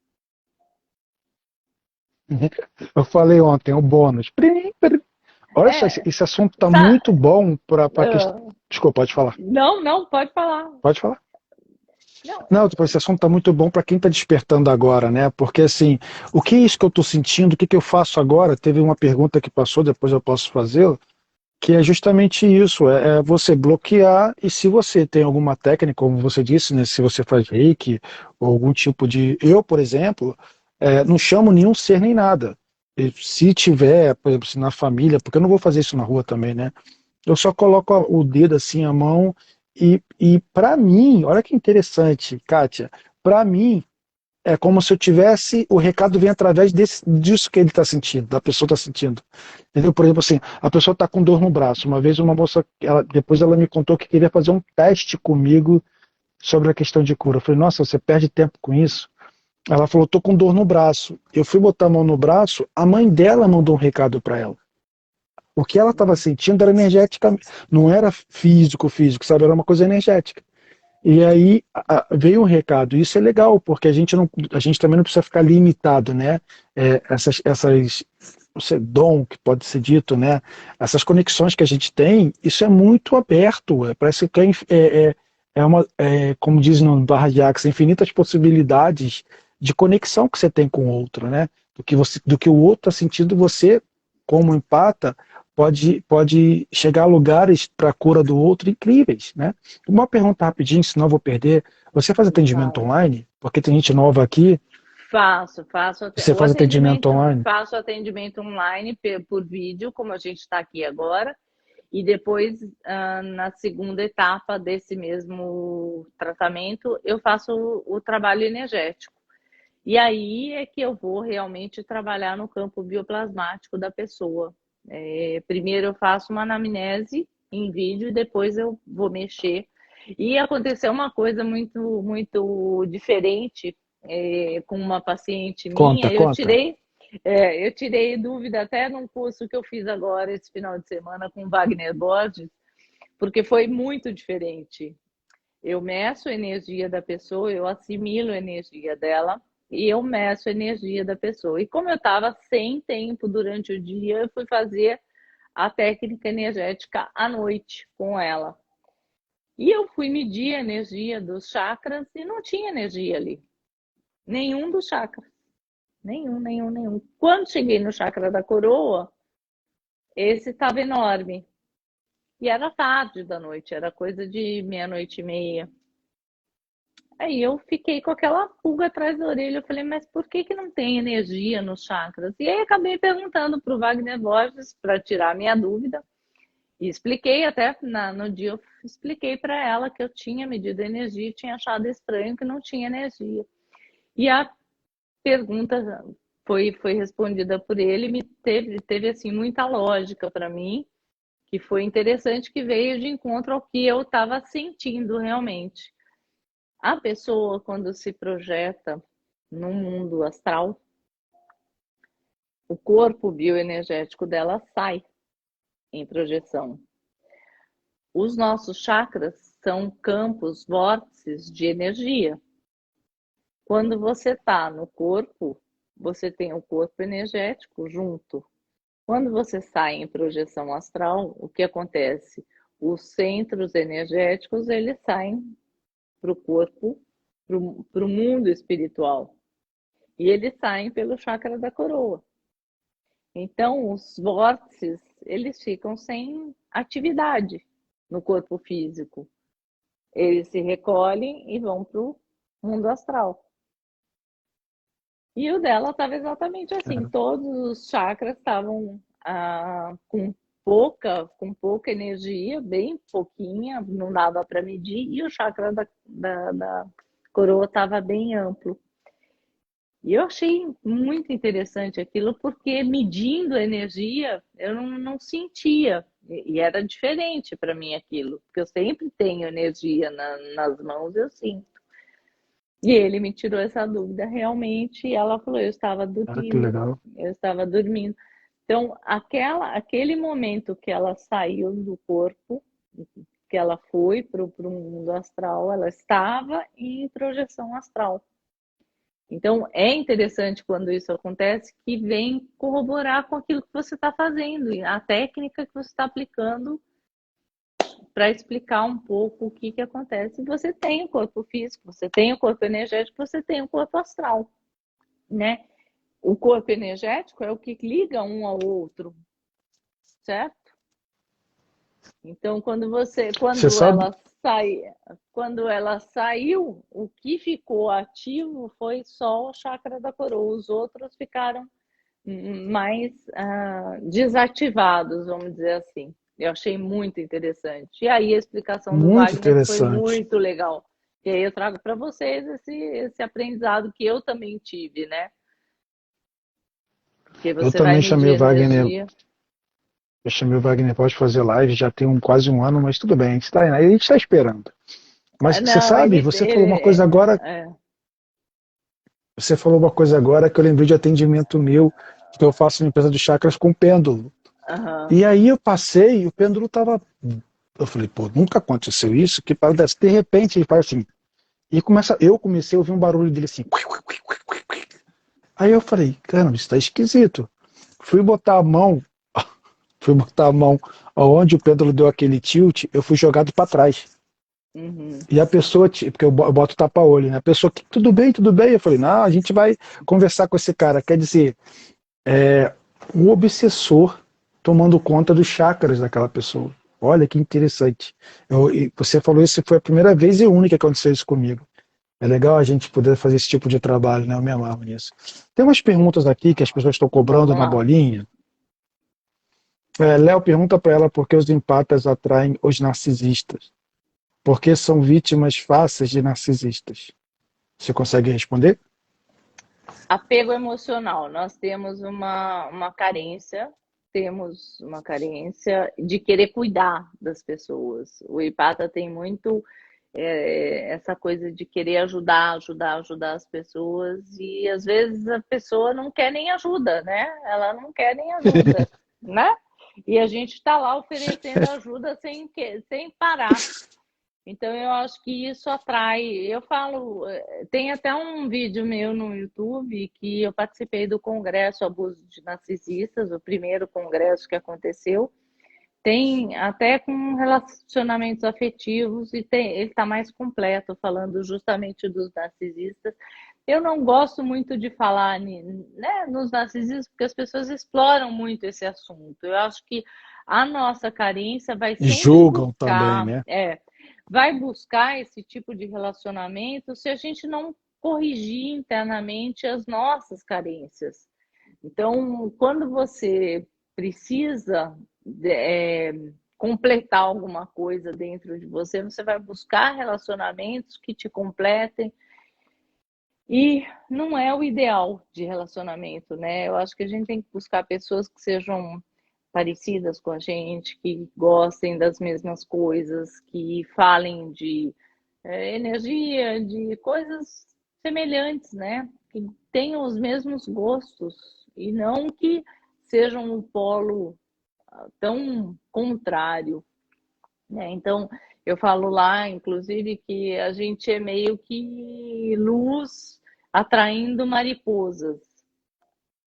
Eu falei ontem, o bônus. Prim, prim. Olha só, esse, É, esse assunto tá sa- muito bom para questão. ah, Desculpa, pode falar. não, não, pode falar. Pode falar. Não, Não, tipo, esse assunto tá muito bom para quem tá despertando agora, né? Porque assim, o que é isso que eu tô sentindo? O que que eu faço agora? Teve uma pergunta que passou, depois eu posso fazê-la, que é justamente isso, é você bloquear e se você tem alguma técnica, como você disse, né, se você faz reiki ou algum tipo de... Eu, por exemplo, não chamo nenhum ser nem nada. E se tiver, por exemplo, se na família, porque eu não vou fazer isso na rua também, né? Eu só coloco o dedo assim, a mão e para mim, olha que interessante, Kátia, para mim é como se eu tivesse, o recado vem através disso que ele está sentindo, da pessoa está sentindo. Entendeu? Por exemplo, assim, a pessoa está com dor no braço. Uma vez uma moça, depois ela me contou que queria fazer um teste comigo sobre a questão de cura. Eu falei, nossa, você perde tempo com isso? Ela falou, tô com dor no braço. Eu fui botar a mão no braço, a mãe dela mandou um recado para ela. O que ela estava sentindo era energética, não era físico, físico, sabe? Era uma coisa energética. E aí veio um recado. Isso é legal, porque a gente também não precisa ficar limitado, né? Essas dom que pode ser dito, né? Essas conexões que a gente tem, isso é muito aberto. Parece que como diz no Barra de Axis, infinitas possibilidades de conexão que você tem com o outro, né? Do que o outro está sentindo, você, como empata, pode chegar a lugares para a cura do outro incríveis, né? Uma pergunta rapidinho, senão eu vou perder. Você faz atendimento fala. online? Porque tem gente nova aqui. Faço Você o faz atendimento atendimento, online? faço atendimento online por vídeo, como a gente está aqui agora, e depois, na segunda etapa desse mesmo tratamento, eu faço o trabalho energético. E aí é que eu vou realmente trabalhar no campo bioplasmático da pessoa. Primeiro eu faço uma anamnese em vídeo e depois eu vou mexer. E aconteceu uma coisa muito, muito diferente com uma paciente Conta, minha. conta. Eu tirei dúvida até num curso que eu fiz agora esse final de semana com Wagner Borges, porque foi muito diferente. Eu meço a energia da pessoa, eu assimilo a energia dela e eu meço a energia da pessoa. E como eu estava sem tempo durante o dia, eu fui fazer a técnica energética à noite com ela. E eu fui medir a energia dos chakras e não tinha energia ali. Nenhum dos chakras. Nenhum, nenhum, nenhum. Quando cheguei no chakra da coroa, esse estava enorme. E era tarde da noite, era coisa de meia-noite e meia. Aí eu fiquei com aquela pulga atrás da orelha. Eu falei, mas por que não tem energia nos chakras? E aí acabei perguntando para o Wagner Borges para tirar a minha dúvida. E expliquei até no dia, eu expliquei para ela que eu tinha medido a energia e tinha achado estranho que não tinha energia. E a pergunta foi respondida por ele, teve assim muita lógica para mim, que foi interessante, que veio de encontro ao que eu estava sentindo realmente. A pessoa, quando se projeta no mundo astral, o corpo bioenergético dela sai em projeção. Os nossos chakras são campos, vórtices de energia. Quando você está no corpo, você tem o corpo energético junto. Quando você sai em projeção astral, o que acontece? Os centros energéticos, eles saem para o corpo, para o mundo espiritual. E eles saem pelo chakra da coroa. Então, os vórtices, eles ficam sem atividade no corpo físico. Eles se recolhem e vão para o mundo astral. E o dela estava exatamente assim. Todos os chakras estavam com pouca energia, bem pouquinha, não dava para medir, e o chakra da coroa estava bem amplo. E eu achei muito interessante aquilo, porque medindo a energia, eu não sentia. E era diferente para mim aquilo, porque eu sempre tenho energia nas mãos, eu sinto. E ele me tirou essa dúvida realmente, e ela falou, Ah, que legal. eu estava dormindo. Então, aquele momento que ela saiu do corpo, que ela foi para o mundo astral, ela estava em projeção astral. Então, é interessante quando isso acontece, que vem corroborar com aquilo que você está fazendo, a técnica que você está aplicando para explicar um pouco o que acontece. Você tem o corpo físico, você tem o corpo energético, você tem o corpo astral, né? O corpo energético é o que liga um ao outro, certo? Então, Você sabe? quando ela saiu, o que ficou ativo foi só o chakra da coroa. Os outros ficaram mais desativados, vamos dizer assim. Eu achei muito interessante. E aí a explicação do Muito Wagner foi interessante. muito legal. E aí eu trago para vocês esse aprendizado que eu também tive, né? Porque Eu você vai também chamei medir o Wagner. energia. Eu chamei o Wagner pode fazer live, já tem quase um ano, mas tudo bem, a gente está esperando. Mas você Não, sabe, você falou uma coisa agora que eu lembrei de atendimento meu, que eu faço na empresa de chakras com pêndulo. Aham. E aí eu passei, e o pêndulo estava. Eu falei, pô, nunca aconteceu isso, que para de repente ele faz assim. Eu comecei a ouvir um barulho dele assim. Aí eu falei, caramba, isso está esquisito. Fui botar a mão, fui botar a mão onde o pêndulo deu aquele tilt, eu fui jogado para trás. Uhum. E a pessoa, porque eu boto tapa-olho, né? A pessoa, tudo bem, tudo bem. Eu falei, não, a gente vai conversar com esse cara. Quer dizer, um obsessor tomando conta dos chakras daquela pessoa. Olha que interessante. E você falou isso, foi a primeira vez e única que aconteceu isso comigo. É legal a gente poder fazer esse tipo de trabalho, né? Eu me amarro nisso. Tem umas perguntas aqui que as pessoas estão cobrando Vamos na lá. bolinha. Léo pergunta para ela por que os empatas atraem os narcisistas. Porque são vítimas fáceis de narcisistas. Você consegue responder? Apego emocional. Nós temos uma carência de querer cuidar das pessoas. O empata tem muito essa coisa de querer ajudar as pessoas e às vezes a pessoa não quer nem ajuda, né? Ela não quer nem ajuda, né? E a gente está lá oferecendo ajuda sem parar. Então eu acho que isso atrai. Eu falo, tem até um vídeo meu no YouTube que eu participei do Congresso Abuso de Narcisistas, o primeiro congresso que aconteceu. Tem até com relacionamentos afetivos e ele está mais completo, falando justamente dos narcisistas. Eu não gosto muito de falar, né, nos narcisistas, porque as pessoas exploram muito esse assunto. Eu acho que a nossa carência Julgam também, né? vai buscar esse tipo de relacionamento se a gente não corrigir internamente as nossas carências. Então, quando você precisa completar alguma coisa dentro de você, você vai buscar relacionamentos que te completem. E não é o ideal de relacionamento, né? Eu acho que a gente tem que buscar pessoas que sejam parecidas com a gente, que gostem das mesmas coisas, que falem de energia, de coisas semelhantes, né? Que tenham os mesmos gostos e não que sejam um polo tão contrário, né? Então, eu falo lá, inclusive, que a gente é meio que luz atraindo mariposas.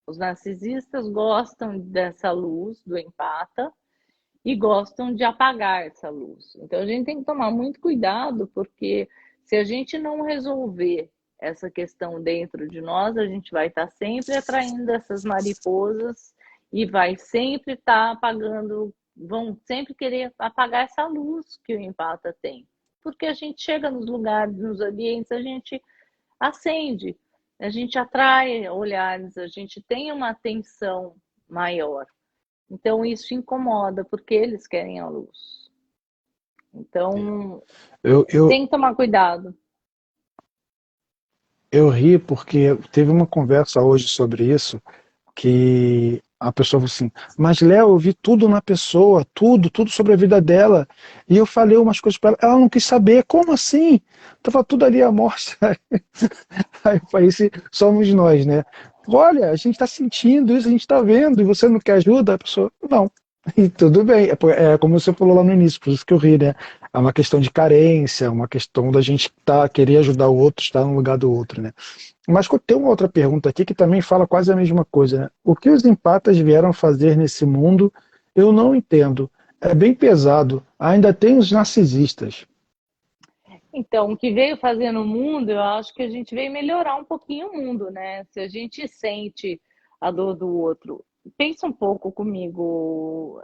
Os narcisistas gostam dessa luz do empata e gostam de apagar essa luz. Então a gente tem que tomar muito cuidado, porque se a gente não resolver essa questão dentro de nós, a gente vai estar sempre atraindo essas mariposas e vai sempre estar apagando, vão sempre querer apagar essa luz que o empata tem. Porque a gente chega nos lugares, nos ambientes, a gente acende, a gente atrai olhares, a gente tem uma atenção maior. Então isso incomoda, porque eles querem a luz. Então Eu, eu, tem que tomar cuidado. eu ri porque teve uma conversa hoje sobre isso, que a pessoa falou assim, mas Léo, eu vi tudo na pessoa, tudo sobre a vida dela, e eu falei umas coisas para ela, ela não quis saber, como assim? Tava tudo ali à mostra. Aí eu falei, somos nós, né? Olha, a gente está sentindo isso, a gente está vendo, e você não quer ajuda? A pessoa, não. E tudo bem, é como você falou lá no início, por isso que eu ri, né? é uma questão de carência, uma questão da gente querer ajudar o outro, estar no lugar do outro, né? Mas tem uma outra pergunta aqui que também fala quase a mesma coisa, né? O que os empatas vieram fazer nesse mundo, eu não entendo. É bem pesado. Ainda tem os narcisistas. Então, o que veio fazer no mundo, eu acho que a gente veio melhorar um pouquinho o mundo, né? Se a gente sente a dor do outro. Pensa um pouco comigo.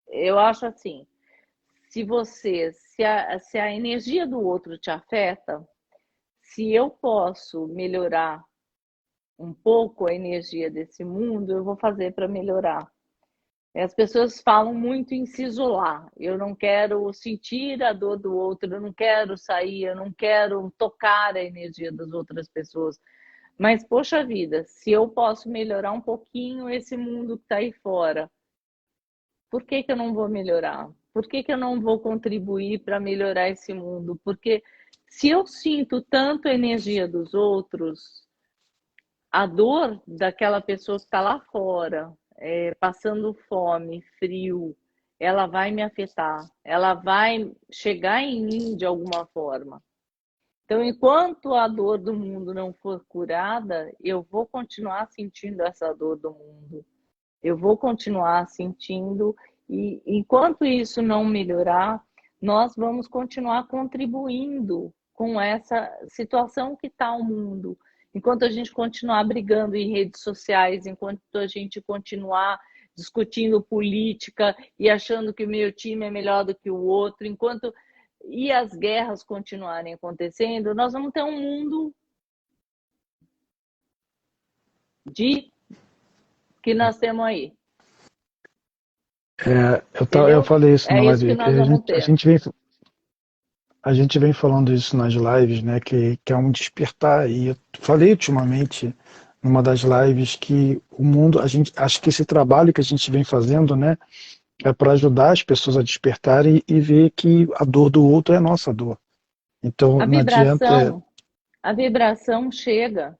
Eu acho assim, se a energia do outro te afeta, se eu posso melhorar um pouco a energia desse mundo, eu vou fazer para melhorar. As pessoas falam muito em se isolar. Eu não quero sentir a dor do outro, eu não quero sair, eu não quero tocar a energia das outras pessoas. Mas, poxa vida, se eu posso melhorar um pouquinho esse mundo que está aí fora, por que que eu não vou melhorar? Por que que eu não vou contribuir para melhorar esse mundo? Porque se eu sinto tanto a energia dos outros, a dor daquela pessoa que está lá fora, passando fome, frio, ela vai me afetar, ela vai chegar em mim de alguma forma. Então, enquanto a dor do mundo não for curada, eu vou continuar sentindo essa dor do mundo. Eu vou continuar sentindo, e enquanto isso não melhorar, nós vamos continuar contribuindo com essa situação que está o mundo. Enquanto a gente continuar brigando em redes sociais, enquanto a gente continuar discutindo política e achando que o meu time é melhor do que o outro, enquanto e as guerras continuarem acontecendo, nós vamos ter um mundo de que nós temos aí, Eu entendeu? falei isso na É isso que live. nós vamos ter. A gente vem falando isso nas lives, né? Que é um despertar. E eu falei ultimamente, numa das lives, que o mundo, a gente, acho que esse trabalho que a gente vem fazendo, né? É para ajudar as pessoas a despertarem e ver que a dor do outro é a nossa dor. Então, A não adianta. vibração, a vibração chega.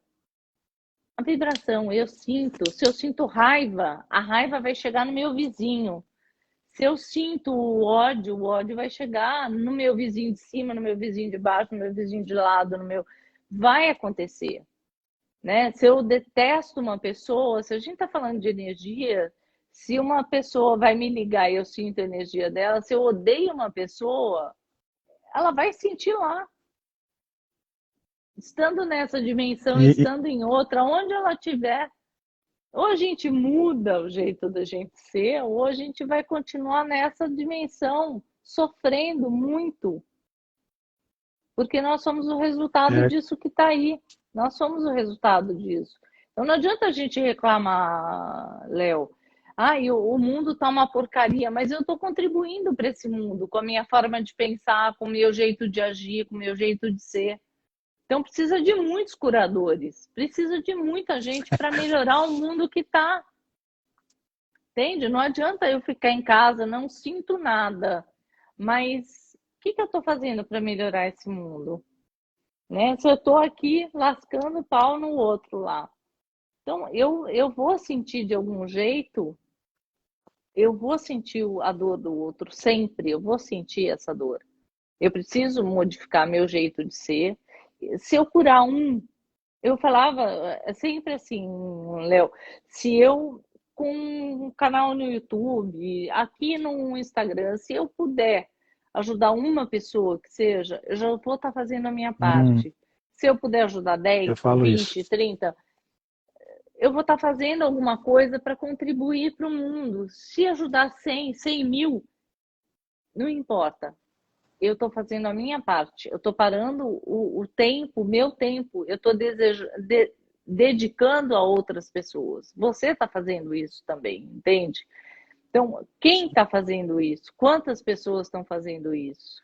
A vibração, eu sinto. Se eu sinto raiva, a raiva vai chegar no meu vizinho. Se eu sinto o ódio vai chegar no meu vizinho de cima, no meu vizinho de baixo, no meu vizinho de lado, no meu. Vai acontecer, né? Se eu detesto uma pessoa, se a gente está falando de energia, se uma pessoa vai me ligar e eu sinto a energia dela, se eu odeio uma pessoa, ela vai sentir lá. Estando nessa dimensão, E, estando em outra, onde ela estiver, ou a gente muda o jeito da gente ser, ou a gente vai continuar nessa dimensão, sofrendo muito, porque nós somos o resultado é, disso que está aí. Nós somos o resultado disso. Então não adianta a gente reclamar, Léo. O mundo está uma porcaria, mas eu estou contribuindo para esse mundo com a minha forma de pensar, com o meu jeito de agir, com o meu jeito de ser. Então precisa de muitos curadores, precisa de muita gente para melhorar o mundo que está. Entende? Não adianta eu ficar em casa, não sinto nada, mas o que eu estou fazendo para melhorar esse mundo? Né? Se eu estou aqui lascando o pau no outro lá. Então eu vou sentir de algum jeito, eu vou sentir a dor do outro, sempre, eu vou sentir essa dor. Eu preciso modificar meu jeito de ser. Se eu curar um, eu falava sempre assim, Léo, se eu com um canal no YouTube, aqui no Instagram, se eu puder ajudar uma pessoa que seja, eu já vou estar fazendo a minha hum, parte. Se eu puder ajudar eu 10, falo isso. 20, 30, eu vou estar fazendo alguma coisa para contribuir para o mundo. Se ajudar 100, 100 mil, não importa. Eu estou fazendo a minha parte, eu estou parando o tempo, o meu tempo, eu estou dedicando a outras pessoas. Você está fazendo isso também, entende? Então, quem está fazendo isso? Quantas pessoas estão fazendo isso?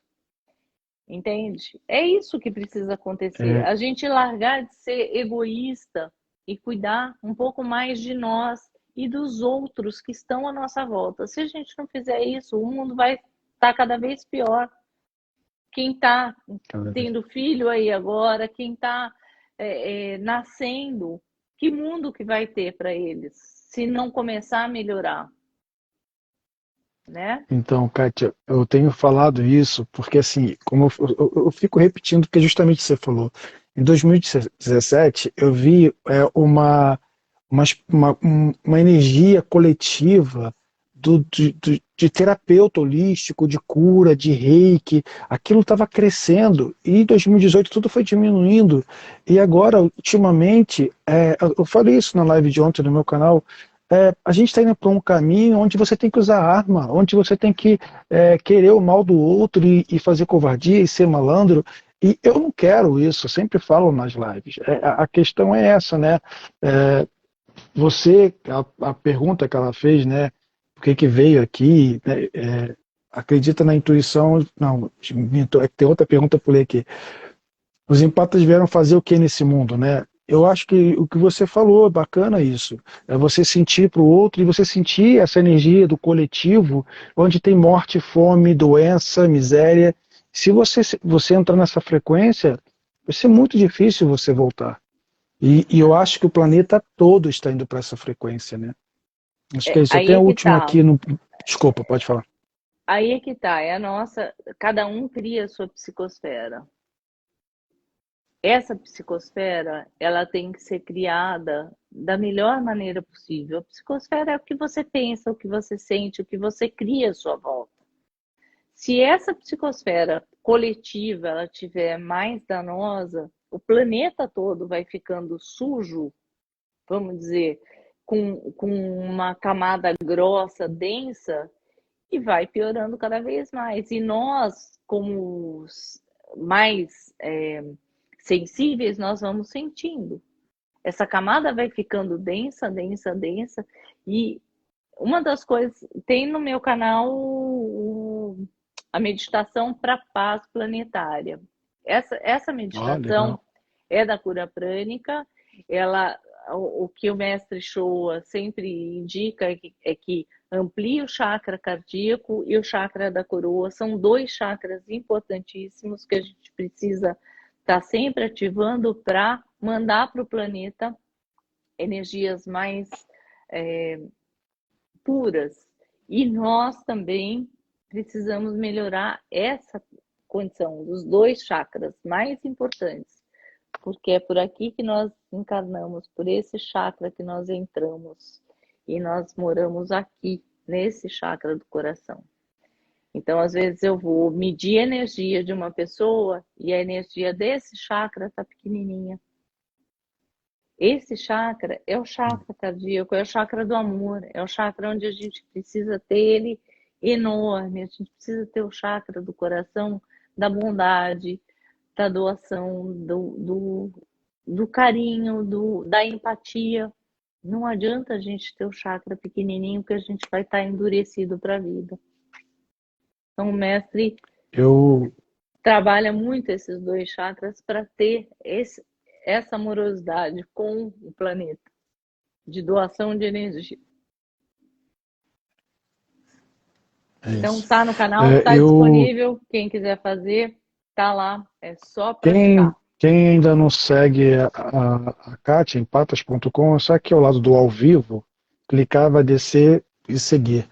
Entende? É isso que precisa acontecer. É, A gente largar de ser egoísta e cuidar um pouco mais de nós e dos outros que estão à nossa volta. Se a gente não fizer isso, o mundo vai estar cada vez pior. Quem está cada vez. tendo filho aí agora, quem está nascendo, que mundo que vai ter para eles se não começar a melhorar? né? Então, Kátia, eu tenho falado isso porque, assim, como eu fico repetindo, porque justamente você falou. Em 2017, eu vi uma energia coletiva de terapeuta holístico, de cura, de reiki. Aquilo estava crescendo e em 2018 tudo foi diminuindo. E agora, ultimamente, eu falei isso na live de ontem no meu canal. A gente está indo para um caminho onde você tem que usar arma, onde você tem que querer o mal do outro e fazer covardia e ser malandro. E eu não quero isso, eu sempre falo nas lives. A questão é essa, né? É, a pergunta que ela fez, né? Por que que veio aqui? Né, acredita na intuição? Não, minto, é que tem outra pergunta por aqui. Os empatas vieram fazer o que nesse mundo, né? Eu acho que o que você falou é bacana isso. É você sentir para o outro e você sentir essa energia do coletivo, onde tem morte, fome, doença, miséria. Se você entrar nessa frequência, vai ser muito difícil você voltar. E eu acho que o planeta todo está indo para essa frequência, né? Acho que é isso. Eu Aí tenho é a que última tá. aqui no. Desculpa, pode falar. Aí é que tá. É a nossa. Cada um cria a sua psicosfera. Essa psicosfera, ela tem que ser criada da melhor maneira possível. A psicosfera é o que você pensa, o que você sente, o que você cria à sua volta. Se essa psicosfera coletiva ela tiver mais danosa, o planeta todo vai ficando sujo, vamos dizer, com uma camada grossa, densa, e vai piorando cada vez mais. E nós, como mais sensíveis, nós vamos sentindo. Essa camada vai ficando densa, densa, densa. E uma das coisas, tem no meu canal a meditação para paz planetária. Essa Ó, meditação legal. é da cura prânica. Ela, o que o mestre Shoa sempre indica é que amplia o chakra cardíaco e o chakra da coroa. São dois chakras importantíssimos que a gente precisa estar sempre ativando para mandar para o planeta energias mais é, puras. E nós também precisamos melhorar essa condição dos dois chakras mais importantes, porque é por aqui que nós encarnamos, por esse chakra que nós entramos e nós moramos aqui, nesse chakra do coração. Então, às vezes eu vou medir a energia de uma pessoa e a energia desse chakra está pequenininha. Esse chakra é o chakra cardíaco, é o chakra do amor, é o chakra onde a gente precisa ter ele enorme, a gente precisa ter o chakra do coração, da bondade, da doação, do carinho, da empatia. Não adianta a gente ter o chakra pequenininho que a gente vai estar endurecido para a vida. Então, o mestre Eu, trabalha muito esses dois chakras para ter essa amorosidade com o planeta, de doação de energia. é Então isso. tá no canal, É, tá eu, disponível, quem quiser fazer, tá lá, é só quem, praticar. quem ainda não segue a Kátia em patas.com, é só aqui ao lado do ao vivo, clicar, vai descer e seguir.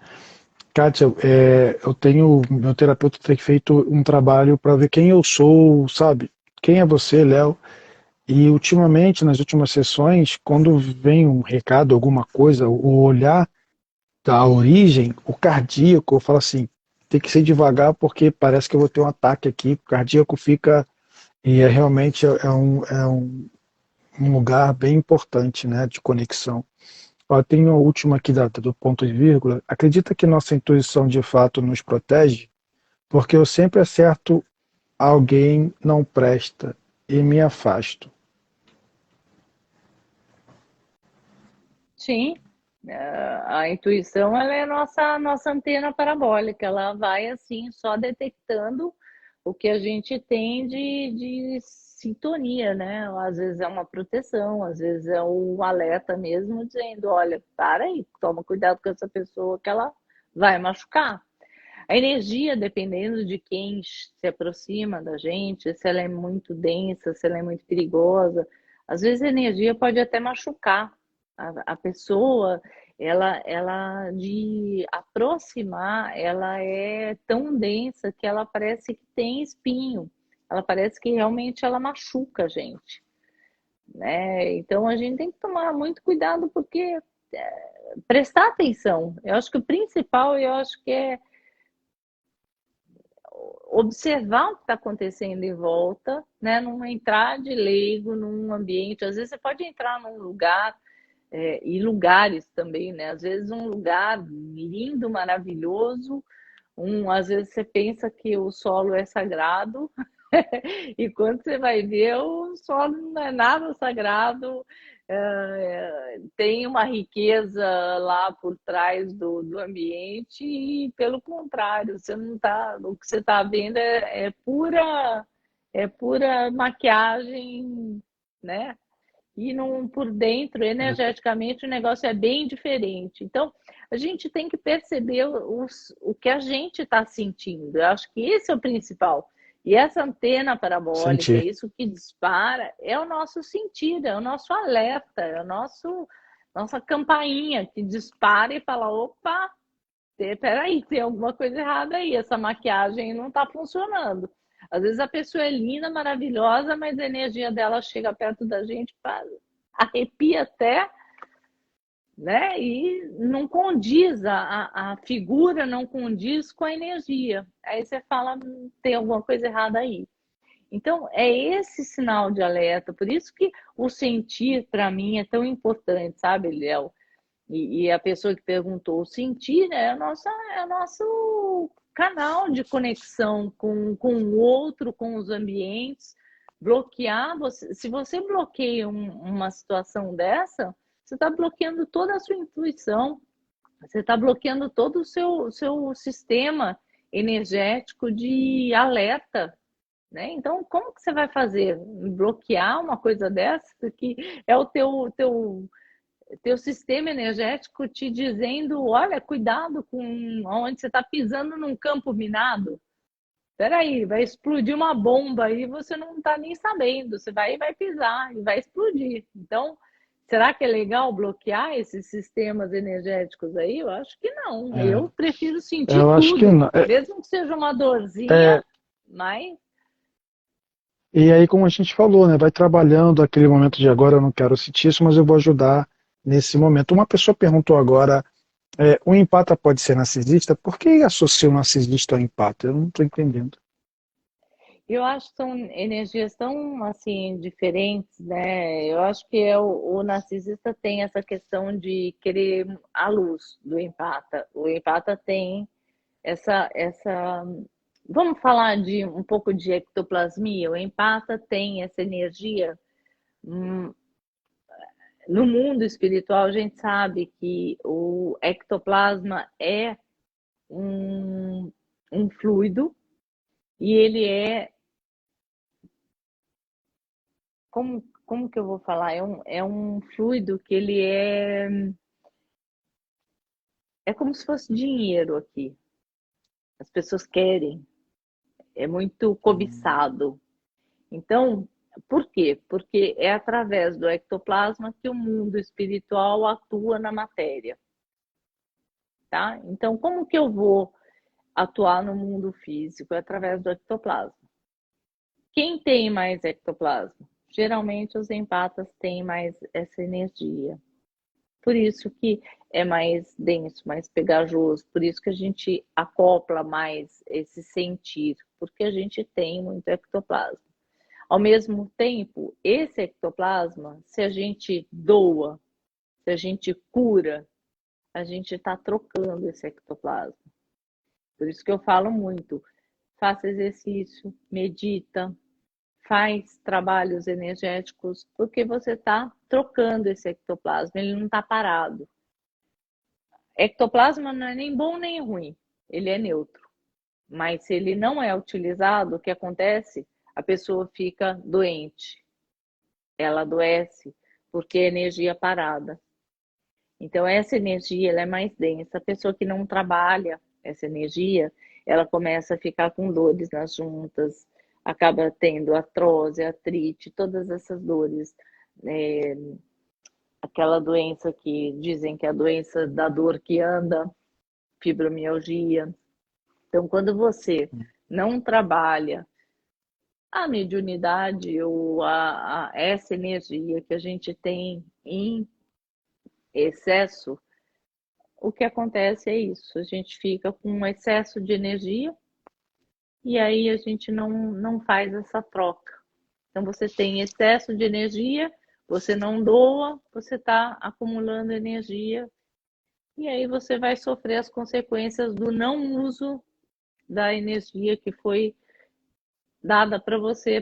Kátia, meu terapeuta tem feito um trabalho para ver quem eu sou, sabe? Quem é você, Léo? E ultimamente, nas últimas sessões, quando vem um recado, alguma coisa, o olhar da origem, o cardíaco, eu falo assim, tem que ser devagar porque parece que eu vou ter um ataque aqui, o cardíaco fica, e realmente um lugar bem importante, né, de conexão. Ó, tem a última aqui do ponto e vírgula. Acredita que nossa intuição de fato nos protege? Porque eu sempre acerto alguém não presta e me afasto. Sim, a intuição ela é a nossa antena parabólica, ela vai assim só detectando o que a gente tem de sintonia, né? Às vezes é uma proteção, às vezes é um alerta mesmo, dizendo, olha, para aí, toma cuidado com essa pessoa que ela vai machucar. A energia, dependendo de quem se aproxima da gente, se ela é muito densa, se ela é muito perigosa, às vezes a energia pode até machucar a pessoa ela de aproximar, ela é tão densa que ela parece que tem espinho. Ela parece que realmente ela machuca a gente, né? Então a gente tem que tomar muito cuidado porque prestar atenção. Eu acho que o principal, eu acho que é observar o que está acontecendo em volta, né? Não entrar de leigo num ambiente. Às vezes você pode entrar num lugar e lugares também, né? Às vezes um lugar lindo, maravilhoso, às vezes você pensa que o solo é sagrado, e quando você vai ver, o solo não é nada sagrado, tem uma riqueza lá por trás do ambiente, e pelo contrário, você não tá, o que você está vendo é pura maquiagem, né? E não, por dentro, energeticamente, o negócio é bem diferente. Então, a gente tem que perceber o que a gente está sentindo. Eu acho que esse é o principal. E essa antena parabólica, Senti. isso que dispara, é o nosso sentido, é o nosso alerta, é o nossa campainha que dispara e fala: opa, peraí, tem alguma coisa errada aí, essa maquiagem não está funcionando. Às vezes a pessoa é linda, maravilhosa, mas a energia dela chega perto da gente, arrepia até, né? E não condiz, a figura não condiz com a energia. Aí você fala: tem alguma coisa errada aí. Então, é esse sinal de alerta, por isso que o sentir, para mim, é tão importante, sabe, Léo? E a pessoa que perguntou, o sentir é o nosso canal de conexão com o outro, com os ambientes. Bloquear, se você bloqueia uma situação dessa, você está bloqueando toda a sua intuição, você está bloqueando todo o seu sistema energético de alerta, né? Então, como que você vai fazer? Bloquear uma coisa dessa que é o teu sistema energético te dizendo: olha, cuidado com onde você está pisando num campo minado. Espera aí, vai explodir uma bomba aí, você não está nem sabendo. Você vai pisar e vai explodir. Então, será que é legal bloquear esses sistemas energéticos aí? Eu acho que não. É, Eu prefiro sentir eu acho que tudo, não. mesmo que seja uma dorzinha, É, mas e aí, como a gente falou, né, vai trabalhando aquele momento de agora, eu não quero sentir isso, mas eu vou ajudar nesse momento. Uma pessoa perguntou agora, o empata pode ser narcisista? Por que associa o narcisista ao empata? Eu não estou entendendo. eu acho que são energias tão assim diferentes, né? Eu acho que o narcisista tem essa questão de querer a luz do empata. O empata tem essa. Vamos falar de um pouco de ectoplasmia. O empata tem essa energia. hum, No mundo espiritual, a gente sabe que o ectoplasma é um, um fluido e ele é como que eu vou falar? É um fluido que ele é como se fosse dinheiro aqui. As pessoas querem, é muito cobiçado. Então, por quê? Porque é através do ectoplasma que o mundo espiritual atua na matéria, tá? Então, como que eu vou atuar no mundo físico? É através do ectoplasma. Quem tem mais ectoplasma? Geralmente os empatas têm mais essa energia. Por isso que é mais denso, mais pegajoso, por isso que a gente acopla mais esse sentir, porque a gente tem muito ectoplasma. Ao mesmo tempo, esse ectoplasma, se a gente doa, se a gente cura, a gente está trocando esse ectoplasma. Por isso que eu falo muito, faça exercício, medita, faz trabalhos energéticos, porque você está trocando esse ectoplasma, ele não está parado. Ectoplasma não é nem bom nem ruim, ele é neutro. Mas se ele não é utilizado, o que acontece? A pessoa fica doente, ela adoece, porque é energia parada. Então, essa energia ela é mais densa. A pessoa que não trabalha essa energia, ela começa a ficar com dores nas juntas, acaba tendo artrose, artrite, todas essas dores, é, aquela doença que dizem que é a doença da dor que anda, fibromialgia. Então, quando você não trabalha a mediunidade ou essa energia que a gente tem em excesso, o que acontece é isso, a gente fica com um excesso de energia e aí a gente não faz essa troca. Então você tem excesso de energia, você não doa, você está acumulando energia e aí você vai sofrer as consequências do não uso da energia que foi dada para você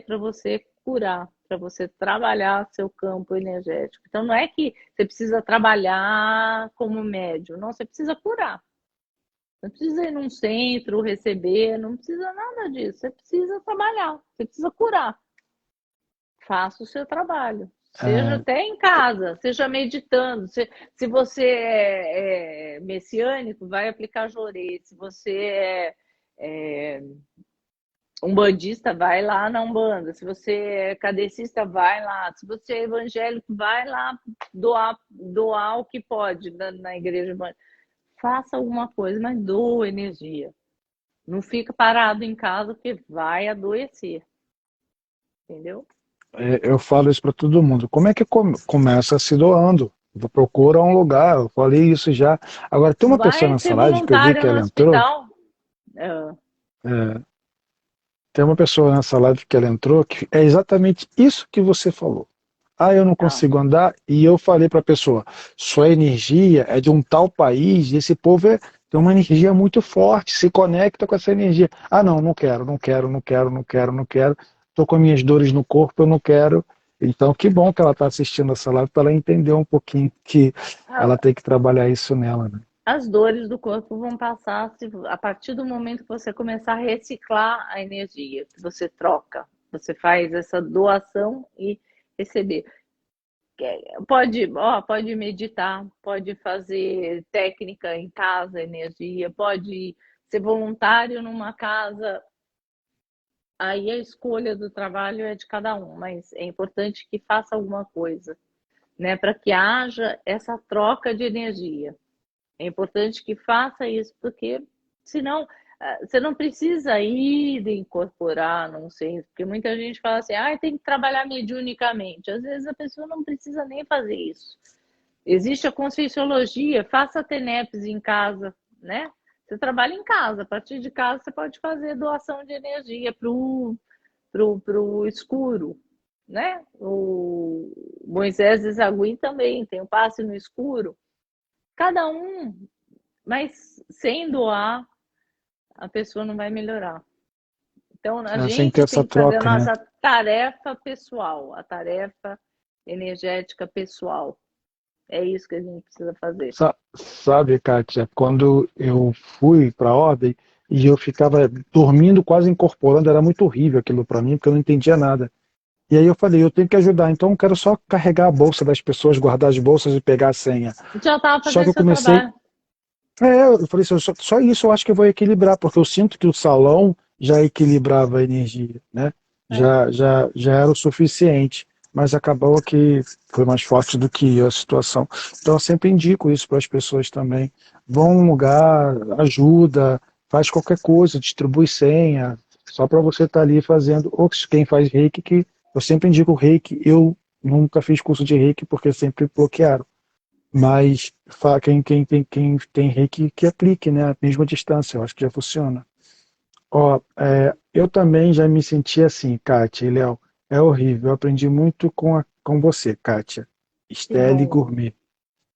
curar, para você trabalhar seu campo energético. Então não é que você precisa trabalhar como médium, não, você precisa curar. Não precisa ir num centro, receber, não precisa nada disso. Você precisa trabalhar, você precisa curar. Faça o seu trabalho. Seja É, até em casa, seja meditando. Se você é messiânico, vai aplicar jorê. Se você é umbandista, vai lá na Umbanda. Se você é kardecista, vai lá. Se você é evangélico, vai lá doar o que pode na igreja evangélica. Faça alguma coisa, mas doa energia. Não fica parado em casa porque vai adoecer. Entendeu? eu falo isso para todo mundo. Como é que começa se doando? Procura um lugar, eu falei isso já. Agora, tem uma pessoa Vai nessa ser live que eu vi voluntário que no ela entrou. hospital. É, é, Tem uma pessoa nessa live que ela entrou que é exatamente isso que você falou. Ah, eu não tá. consigo andar. E eu falei para a pessoa: sua energia é de um tal país, e esse povo tem uma energia muito forte, se conecta com essa energia. Ah, não, não quero, não quero, não quero, não quero, não quero. Estou com minhas dores no corpo, eu não quero. Então, que bom que ela está assistindo essa live para ela entender um pouquinho que ela tem que trabalhar isso nela, né? As dores do corpo vão passar a partir do momento que você começar a reciclar a energia, que você troca, você faz essa doação e receber. Pode meditar, pode fazer técnica em casa, energia, pode ser voluntário numa casa. Aí a escolha do trabalho é de cada um, mas é importante que faça alguma coisa, né, para que haja essa troca de energia. É importante que faça isso, porque senão você não precisa ir incorporar, não sei, porque muita gente fala assim, tem que trabalhar mediunicamente. Às vezes a pessoa não precisa nem fazer isso. Existe a conscienciologia, faça TENEPS em casa, né? Você trabalha em casa, a partir de casa você pode fazer doação de energia pro escuro, né? O Moisés de Zagui também tem o passe no escuro. Cada um, mas sem doar, a pessoa não vai melhorar. Então, a Sem ter gente essa tem que fazer a troca, né? nossa tarefa pessoal, a tarefa energética pessoal. É isso que a gente precisa fazer. Sabe, Kátia, quando eu fui para a ordem e eu ficava dormindo, quase incorporando, era muito horrível aquilo para mim, porque eu não entendia nada. E aí eu falei, eu tenho que ajudar, então eu quero só carregar a bolsa das pessoas, guardar as bolsas e pegar a senha. Já estava Só que fazendo eu seu comecei, trabalho. eu falei assim, só isso eu acho que eu vou equilibrar, porque eu sinto que o salão já equilibrava a energia, né? É. Já era o suficiente, mas acabou que foi mais forte do que a situação. Então eu sempre indico isso para as pessoas também. Vão a um lugar, ajuda, faz qualquer coisa, distribui senha, só para você estar ali fazendo, ou quem faz reiki, que eu sempre indico o reiki, eu nunca fiz curso de reiki porque sempre bloquearam. Mas quem tem reiki que aplique, né? A mesma distância, eu acho que já funciona. Ó, eu também já me senti assim, Kátia e Léo. É horrível. Eu aprendi muito com você, Kátia. Que Estelle bom, Gourmet.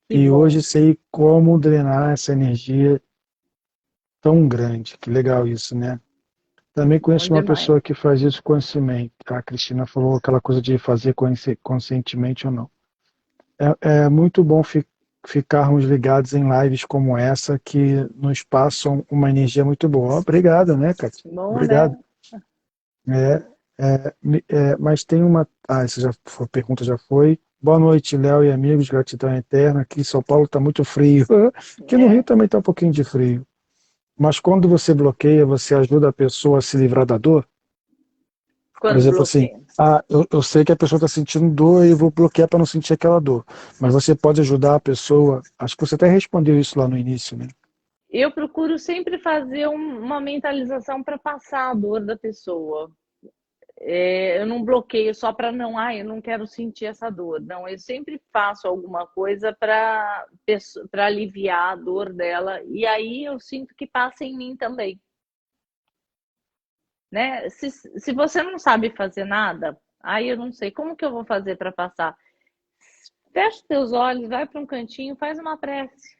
que E hoje bom. sei como drenar essa energia tão grande. Que legal isso, né? Também Bom conheço uma demais. pessoa que faz isso conscientemente. A Cristina falou aquela coisa de fazer conscientemente ou não. É muito bom ficarmos ligados em lives como essa que nos passam uma energia muito boa. Obrigado, né, Kátia? Bom, Obrigado. né? É, mas tem uma. Essa já foi, a pergunta já foi. Boa noite, Léo e amigos, gratidão eterna. Aqui em São Paulo está muito frio. Aqui no Rio É. também está um pouquinho de frio. Mas quando você bloqueia, você ajuda a pessoa a se livrar da dor? Por Quando exemplo, assim, bloqueia. Ah, eu sei que a pessoa está sentindo dor e eu vou bloquear para não sentir aquela dor. Mas você pode ajudar a pessoa. Acho que você até respondeu isso lá no início, né? Eu procuro sempre fazer uma mentalização para passar a dor da pessoa. Eu não bloqueio só para não, eu não quero sentir essa dor. Não, eu sempre faço alguma coisa para aliviar a dor dela e aí eu sinto que passa em mim também, né? Se você não sabe fazer nada, aí eu não sei como que eu vou fazer para passar. Fecha teus olhos, vai para um cantinho, faz uma prece,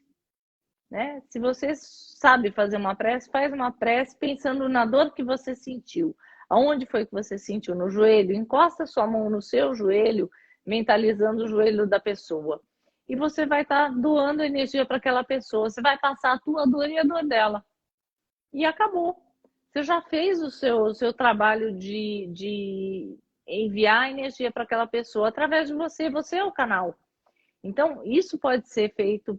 né? Se você sabe fazer uma prece, faz uma prece pensando na dor que você sentiu. Aonde foi que você sentiu? No joelho? Encosta sua mão no seu joelho, mentalizando o joelho da pessoa. E você vai estar doando energia para aquela pessoa. Você vai passar a tua dor e a dor dela. E acabou. Você já fez o seu trabalho de enviar energia para aquela pessoa através de você. Você é o canal. Então, isso pode ser feito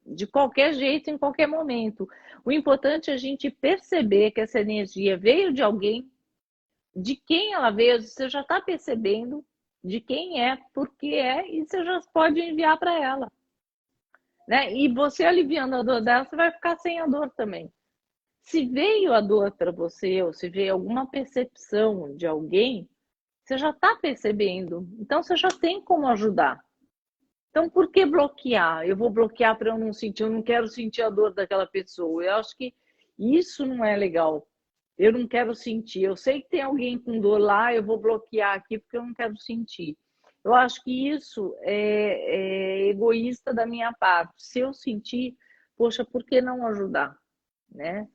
de qualquer jeito, em qualquer momento. O importante é a gente perceber que essa energia veio de alguém, de quem ela veio, você já está percebendo de quem é, por que é, e você já pode enviar para ela. Né? E você aliviando a dor dela, você vai ficar sem a dor também. Se veio a dor para você, ou se veio alguma percepção de alguém, você já está percebendo. Então você já tem como ajudar. Então, por que bloquear? Eu vou bloquear para eu não sentir, eu não quero sentir a dor daquela pessoa. Eu acho que isso não é legal. Eu não quero sentir. Eu sei que tem alguém com dor lá, eu vou bloquear aqui porque eu não quero sentir. Eu acho que isso é egoísta da minha parte. Se eu sentir, poxa, por que não ajudar? Né?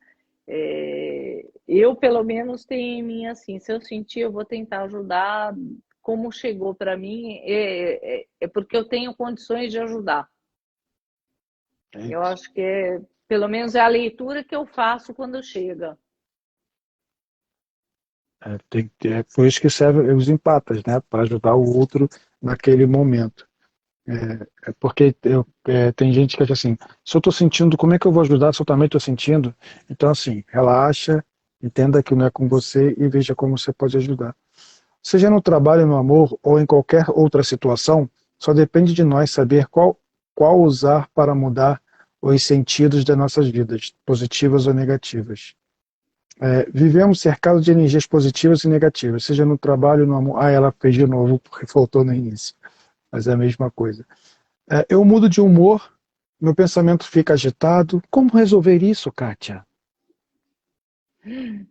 Eu, pelo menos, tenho em mim assim: se eu sentir, eu vou tentar ajudar. Como chegou para mim, é porque eu tenho condições de ajudar. É, Eu acho que pelo menos é a leitura que eu faço quando chega. é por isso que servem os empatas, né? Para ajudar o outro naquele momento. É porque tem gente que acha assim, se eu estou sentindo, como é que eu vou ajudar se eu também estou sentindo? Então, assim, relaxa, entenda que não é com você e veja como você pode ajudar. Seja no trabalho, no amor ou em qualquer outra situação, só depende de nós saber qual usar para mudar os sentidos das nossas vidas, positivas ou negativas. Vivemos cercados de energias positivas e negativas, seja no trabalho, no amor. Ah, ela fez de novo porque faltou no início, mas é a mesma coisa. Eu mudo de humor, meu pensamento fica agitado. Como resolver isso, Kátia?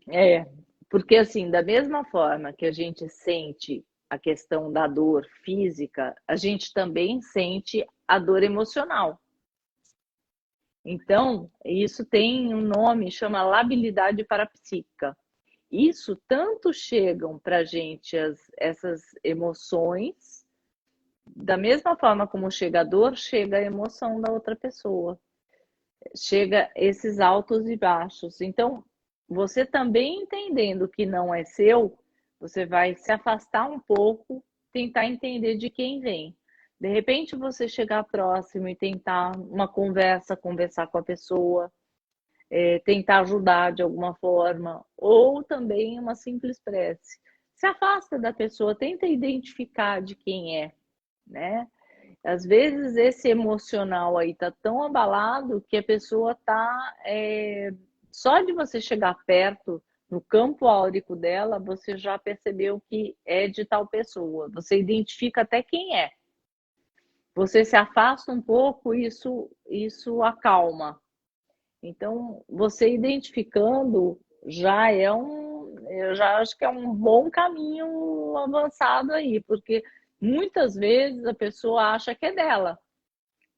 É, porque assim, da mesma forma que a gente sente a questão da dor física, a gente também sente a dor emocional. Então, isso tem um nome, chama labilidade parapsíquica. Isso tanto chegam para a gente essas emoções, da mesma forma como chega a dor, chega a emoção da outra pessoa. Chega esses altos e baixos. Então, você também entendendo que não é seu, você vai se afastar um pouco, tentar entender de quem vem. De repente, você chegar próximo e tentar uma conversa, conversar com a pessoa, tentar ajudar de alguma forma, ou também uma simples prece. Se afasta da pessoa, tenta identificar de quem é, né? Às vezes esse emocional aí tá tão abalado que a pessoa tá só de você chegar perto no campo áurico dela, você já percebeu que é de tal pessoa. Você identifica até quem é. Você se afasta um pouco, isso acalma. Então, você identificando já eu já acho que é um bom caminho avançado aí, porque muitas vezes a pessoa acha que é dela.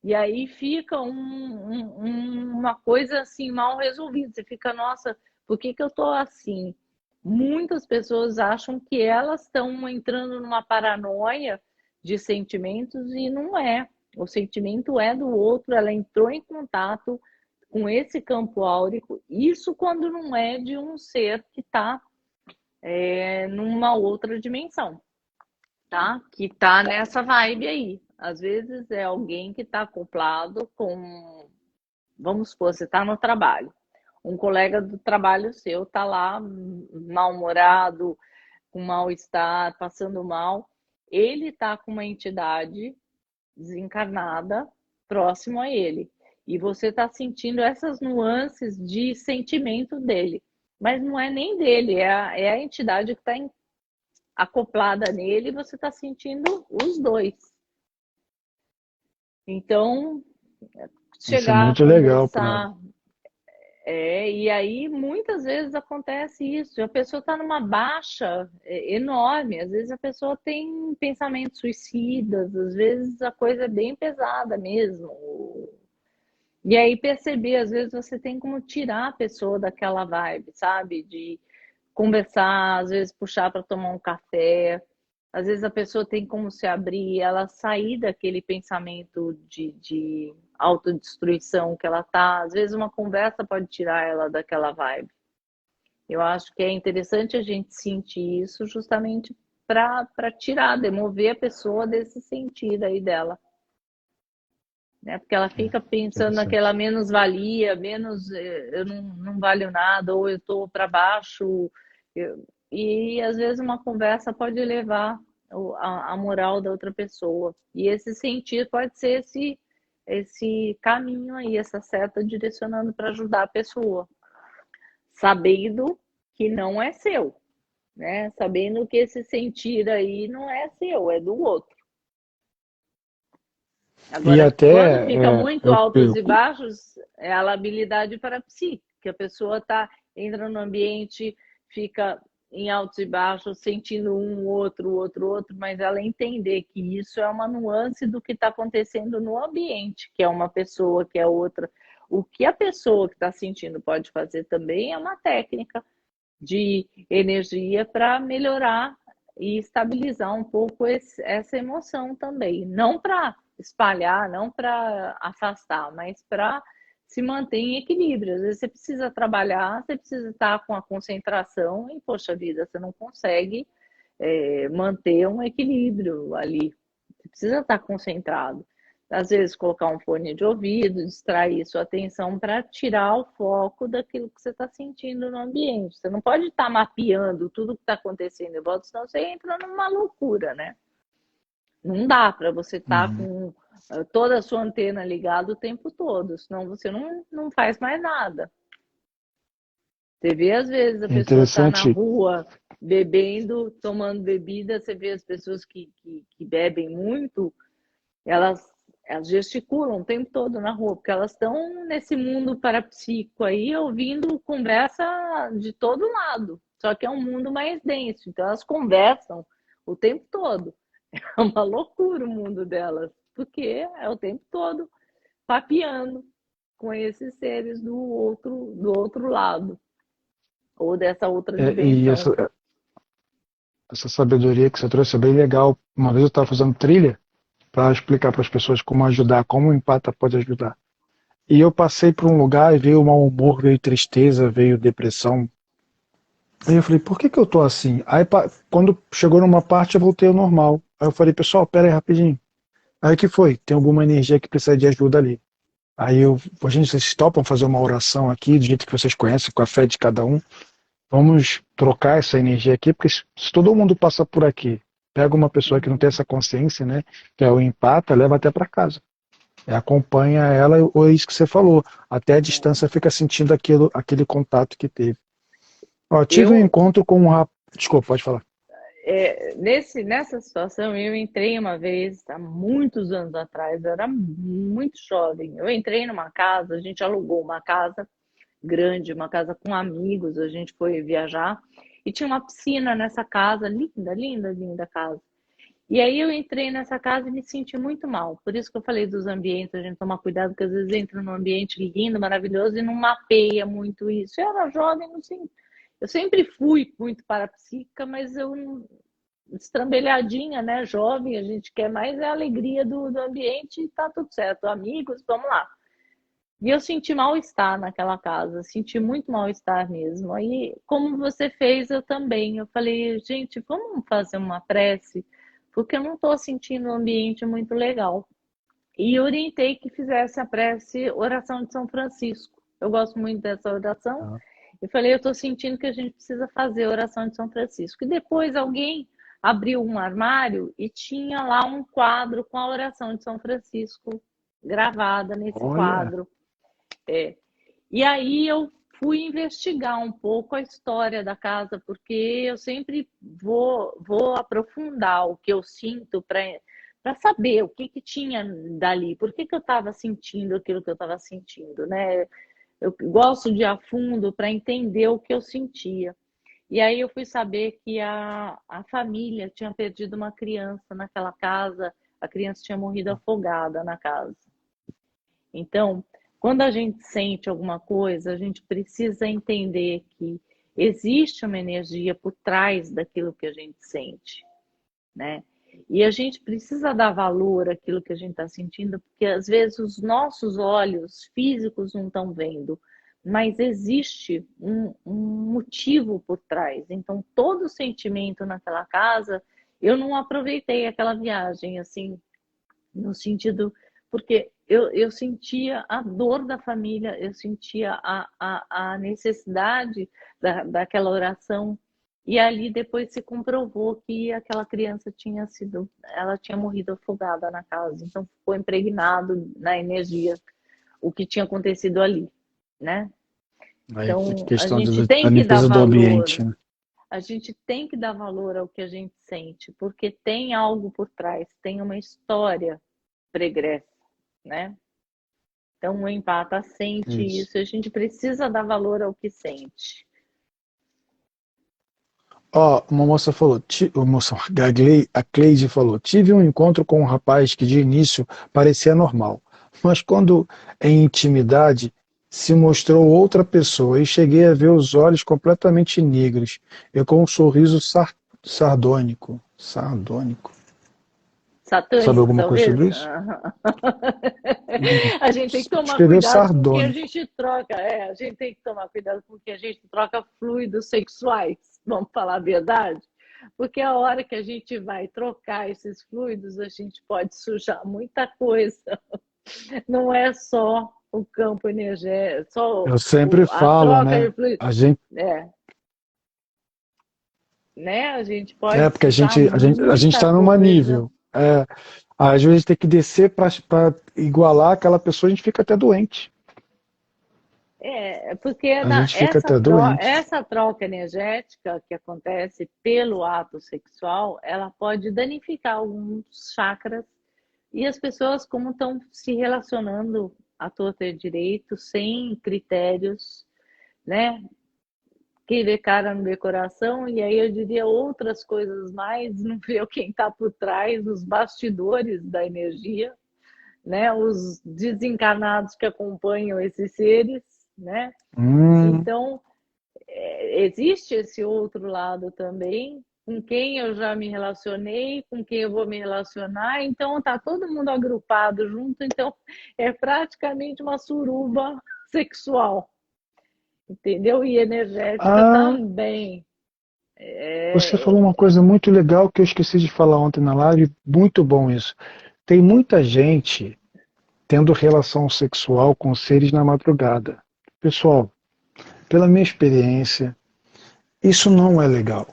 E aí fica uma coisa assim mal resolvida. Você fica, nossa, por que eu tô assim? Muitas pessoas acham que elas estão entrando numa paranoia de sentimentos e não é. O sentimento é do outro, ela entrou em contato com esse campo áurico, isso quando não é de um ser que está numa outra dimensão, tá? Que tá nessa vibe aí. Às vezes é alguém que está acoplado com, vamos supor, você está no trabalho, um colega do trabalho seu está lá mal-humorado, com mal-estar, passando mal, ele está com uma entidade desencarnada próximo a ele. E você está sentindo essas nuances de sentimento dele. Mas não é nem dele, é a entidade que está acoplada nele e você está sentindo os dois. Então, Isso é chegar a muito legal para. conversar. E aí muitas vezes acontece isso. A pessoa está numa baixa enorme, às vezes a pessoa tem pensamentos suicidas, às vezes a coisa é bem pesada mesmo. E aí perceber, às vezes você tem como tirar a pessoa daquela vibe, sabe? De conversar, às vezes puxar para tomar um café. Às vezes a pessoa tem como se abrir, ela sair daquele pensamento de autodestruição que ela tá. Às vezes uma conversa pode tirar ela daquela vibe. Eu acho que é interessante a gente sentir isso justamente para tirar, demover a pessoa desse sentir aí dela. Né? Porque ela fica pensando naquela Interessante. menos-valia, eu não valho nada, ou eu estou para baixo. E às vezes uma conversa pode levar a moral da outra pessoa. E esse sentir pode ser esse caminho aí, essa seta direcionando para ajudar a pessoa, sabendo que não é seu, né? Sabendo que esse sentir aí não é seu, é do outro. E Agora, quando até fica muito eu altos e pergunto. baixos, é a labilidade para psi, que a pessoa entra no ambiente, fica em altos e baixos, sentindo um, outro, mas ela entender que isso é uma nuance do que está acontecendo no ambiente, que é uma pessoa, que é outra. O que a pessoa que está sentindo pode fazer também é uma técnica de energia para melhorar e estabilizar um pouco essa emoção também. Não para espalhar, não para afastar, mas para se manter em equilíbrio. Às vezes você precisa trabalhar, você precisa estar com a concentração e, poxa vida, você não consegue manter um equilíbrio ali. Você precisa estar concentrado. Às vezes, colocar um fone de ouvido, distrair sua atenção para tirar o foco daquilo que você está sentindo no ambiente. Você não pode estar mapeando tudo que está acontecendo em volta, senão você entra numa loucura, né? Não dá para você estar Uhum. com toda a sua antena ligada o tempo todo, senão você não faz mais nada. Você vê, às vezes, a É pessoa está na interessante. rua bebendo, tomando bebida, você vê as pessoas que bebem muito, elas, elas gesticulam o tempo todo na rua, porque elas estão nesse mundo parapsíquico aí, ouvindo conversa de todo lado. Só que é um mundo mais denso, então elas conversam o tempo todo. É uma loucura o mundo delas, porque é o tempo todo papeando com esses seres do outro lado, ou dessa outra E dimensão. essa sabedoria que você trouxe é bem legal. Uma vez eu estava fazendo trilha para explicar para as pessoas como ajudar, como o empata pode ajudar. E eu passei por um lugar e veio mau humor, veio tristeza, veio depressão. Aí eu falei, por que que eu tô assim? Aí quando chegou numa parte eu voltei ao normal. Aí eu falei, pessoal, pera aí rapidinho. Aí o que foi? Tem alguma energia que precisa de ajuda ali. Aí gente, vocês topam fazer uma oração aqui, do jeito que vocês conhecem, com a fé de cada um. Vamos trocar essa energia aqui, porque se todo mundo passa por aqui, pega uma pessoa que não tem Uhum. essa consciência, né, que é o empata, leva até para casa. Acompanha ela, ou é isso que você falou, até a distância fica sentindo aquele contato que teve. Ó, tive um Eu, encontro com um rapaz. Desculpa, pode falar. nessa situação, eu entrei uma vez, há muitos anos atrás, eu era muito jovem. Eu entrei numa casa, a gente alugou uma casa grande, uma casa com amigos, a gente foi viajar e tinha uma piscina nessa casa, linda, linda, linda casa. E aí eu entrei nessa casa e me senti muito mal. Por isso que eu falei dos ambientes, a gente tomar cuidado, porque às vezes entra num ambiente lindo, maravilhoso e não mapeia muito isso. Eu era jovem, não sei. Eu sempre fui muito parapsíquica, mas eu destrambelhadinha, né? Jovem, a gente quer mais a alegria do ambiente e tá tudo certo. Amigos, vamos lá. E eu senti mal-estar naquela casa, senti muito mal-estar mesmo. Aí, como você fez, eu também. Eu falei, gente, vamos fazer uma prece, porque eu não estou sentindo um ambiente muito legal. E orientei que fizesse a prece Oração de São Francisco. Eu gosto muito dessa oração. Eu falei, eu estou sentindo que a gente precisa fazer a oração de São Francisco. E depois alguém abriu um armário e tinha lá um quadro com a oração de São Francisco gravada nesse Olha, quadro. É. E aí eu fui investigar um pouco a história da casa, porque eu sempre vou aprofundar o que eu sinto para saber o que tinha dali, por que eu estava sentindo aquilo que eu estava sentindo, né? Eu gosto de ir a fundo para entender o que eu sentia. E aí eu fui saber que a família tinha perdido uma criança naquela casa, a criança tinha morrido afogada na casa. Então, quando a gente sente alguma coisa, a gente precisa entender que existe uma energia por trás daquilo que a gente sente, né? E a gente precisa dar valor àquilo que a gente está sentindo, porque às vezes os nossos olhos físicos não estão vendo, mas existe um motivo por trás. Então, todo sentimento naquela casa, eu não aproveitei aquela viagem, assim, no sentido, porque eu sentia a dor da família, eu sentia a necessidade daquela oração, e ali depois se comprovou que aquela criança ela tinha morrido afogada na casa, então ficou impregnado na energia o que tinha acontecido ali, né? aí Então a questão gente da tem que dar limpeza do ambiente, valor, né? a gente tem que dar valor ao que a gente sente, porque tem algo por trás, tem uma história pregressa, né? Então o empata sente Isso. isso, a gente precisa dar valor ao que sente. Ó, uma moça falou, a Cleide falou, tive um encontro com um rapaz que de início parecia normal, mas quando em intimidade se mostrou outra pessoa e cheguei a ver os olhos completamente negros e com um sorriso sardônico. Sardônico. Sabe Satânico, alguma coisa talvez? sobre isso? A gente tem que tomar Escreveu cuidado com o que a sardônico. gente troca. A gente tem que tomar cuidado com o que a gente troca fluidos sexuais, vamos falar a verdade. Porque a hora que a gente vai trocar esses fluidos, a gente pode sujar muita coisa. Não é só o campo energético, só Eu sempre a falo, troca né? de fluidos. A gente É, né? A gente É, pode porque sujar a gente muita está numa coisa. nível. É, às vezes tem que descer para igualar aquela pessoa, a gente fica até doente. Porque A gente fica até doente. essa troca energética que acontece pelo ato sexual, ela pode danificar alguns chakras e as pessoas como estão se relacionando à torta e direito, sem critérios, né? Quem vê cara não vê coração, e aí eu diria outras coisas mais, não vê quem está por trás, os bastidores da energia, né? Os desencarnados que acompanham esses seres, né? Hum, Então, existe esse outro lado também, com quem eu já me relacionei, com quem eu vou me relacionar, então tá todo mundo agrupado junto, então é praticamente uma suruba sexual, entendeu? E energética ah, também. você É, falou uma coisa muito legal que eu esqueci de falar ontem na live. Muito bom isso. Tem muita gente tendo relação sexual com seres na madrugada. Pessoal, pela minha experiência, isso não é legal.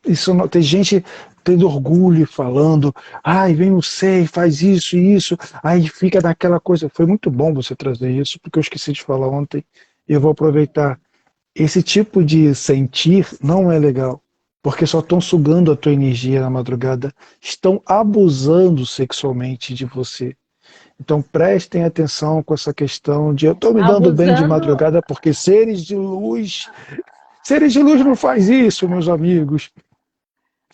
Isso não, tem gente tendo orgulho e falando, ai, vem o sei, faz isso e isso, aí fica naquela coisa. Foi muito bom você trazer isso, porque eu esqueci de falar ontem, e eu vou aproveitar. Esse tipo de sentir não é legal, porque só estão sugando a tua energia na madrugada, estão abusando sexualmente de você. Então prestem atenção com essa questão de eu estou me dando bem de abusando, madrugada porque seres de luz não faz isso, meus amigos.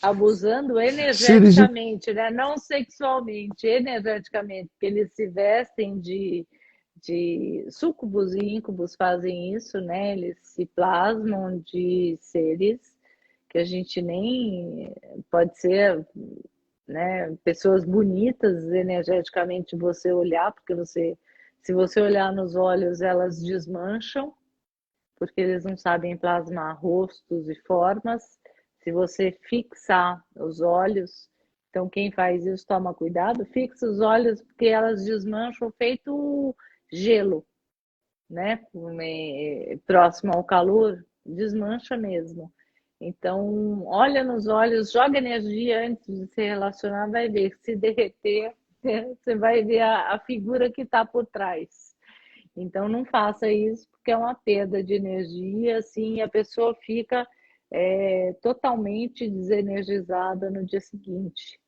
abusando Seres de energeticamente, né? Não sexualmente, energeticamente, porque eles se vestem de súcubos e íncubos fazem isso, né? Eles se plasmam de seres que a gente nem pode ser, né? Pessoas bonitas energeticamente você olhar, porque se você olhar nos olhos, elas desmancham porque eles não sabem plasmar rostos e formas. Se você fixar os olhos, então quem faz isso toma cuidado, fixa os olhos porque elas desmancham feito gelo. né? Próximo ao calor, desmancha mesmo. Então, olha nos olhos, joga energia antes de se relacionar, vai ver. Se derreter, você vai ver a figura que está por trás. Então, não faça isso, porque é uma perda de energia, assim, e a pessoa fica totalmente desenergizada no dia seguinte,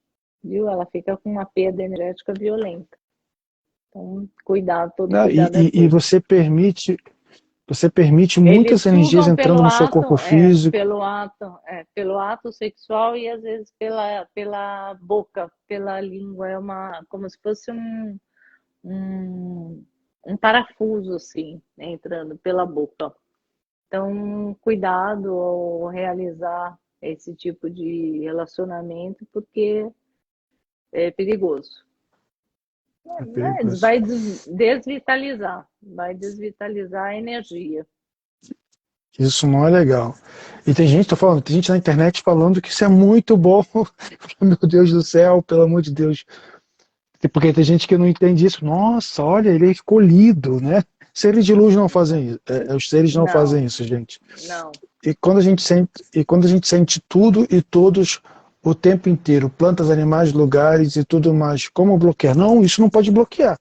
viu? Ela fica com uma perda energética violenta. Então, cuidado, todo Né? cuidado é E pouco. você permite muitas Eles energias sugam entrando pelo no seu corpo ato, físico. pelo ato sexual e às vezes pela boca, pela língua. É como se fosse um, um parafuso, assim, né, entrando pela boca. Então, cuidado ao realizar esse tipo de relacionamento, porque é perigoso. É Né? perigoso. Vai desvitalizar a energia. Isso não é legal. E tem gente, tô falando, tem gente na internet falando que isso é muito bom. Meu Deus do céu, pelo amor de Deus. Porque tem gente que não entende isso. Nossa, olha, ele é escolhido, né? Seres de luz não fazem isso. Os seres não fazem Não, isso, gente. não. E quando a gente sente tudo e todos o tempo inteiro, plantas, animais, lugares e tudo mais, como bloquear? Não, isso não pode bloquear.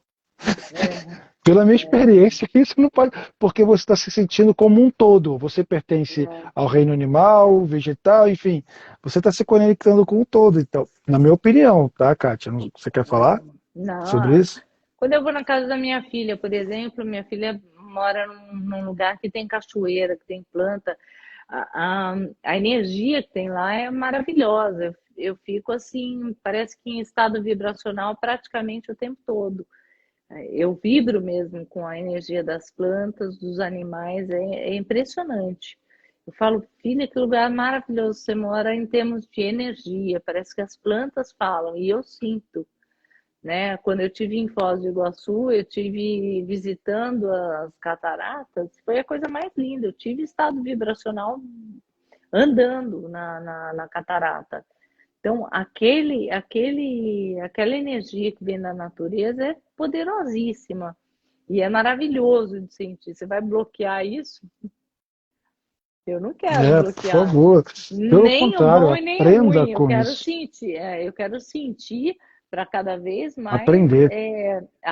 É, Pela minha é, experiência, isso não pode, porque você está se sentindo como um todo. Você pertence é. ao reino animal, vegetal, enfim, você está se conectando com o todo. Então, na minha opinião, tá, Kátia? Você quer falar sobre Não. isso? Quando eu vou na casa da minha filha, por exemplo, minha filha mora num lugar que tem cachoeira, que tem planta. A energia que tem lá é maravilhosa. Eu fico assim, parece que em estado vibracional praticamente o tempo todo. Eu vibro mesmo com a energia das plantas, dos animais, é impressionante. Eu falo, filha, que lugar maravilhoso você mora em termos de energia. Parece que as plantas falam, e eu sinto, né? Quando eu tive em Foz do Iguaçu, eu tive visitando as cataratas, foi a coisa mais linda. Eu tive estado vibracional andando na catarata. Então, aquela energia que vem da natureza é poderosíssima e é maravilhoso de sentir. Você vai bloquear isso? Eu não quero Por bloquear, favor. Pelo nem o contrário, bom e nem o aprenda ruim. com isso. Eu quero sentir para cada vez mais Aprender.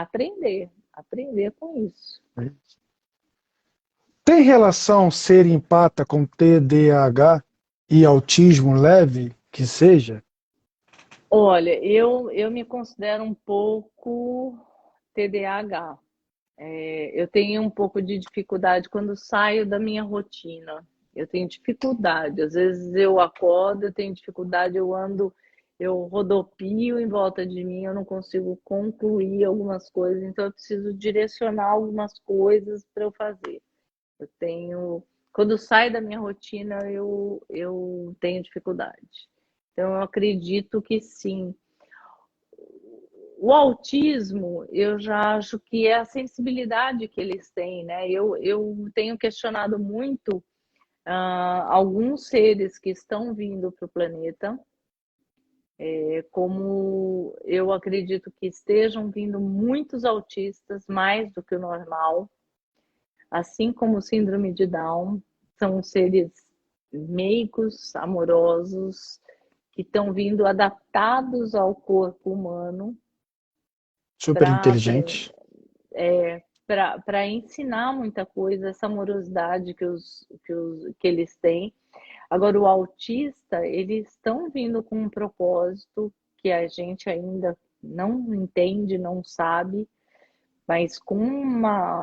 aprender com isso. Tem relação ser empata com TDAH e autismo leve, que seja? Olha, eu me considero um pouco TDAH. Eu tenho um pouco de dificuldade quando saio da minha rotina. Eu tenho dificuldade. Às vezes eu acordo, eu tenho dificuldade, eu ando, eu rodopio em volta de mim, eu não consigo concluir algumas coisas, então eu preciso direcionar algumas coisas para eu fazer. Eu tenho, quando saio da minha rotina, eu tenho dificuldade. Então eu acredito que sim. O autismo, eu já acho que é a sensibilidade que eles têm, né? Eu tenho questionado muito alguns seres que estão vindo para o planeta, como eu acredito que estejam vindo muitos autistas, mais do que o normal, assim como o síndrome de Down, são seres meigos, amorosos, que estão vindo adaptados ao corpo humano Super para inteligente. para ensinar muita coisa, essa amorosidade que eles têm. Agora, o autista, eles estão vindo com um propósito que a gente ainda não entende, não sabe, mas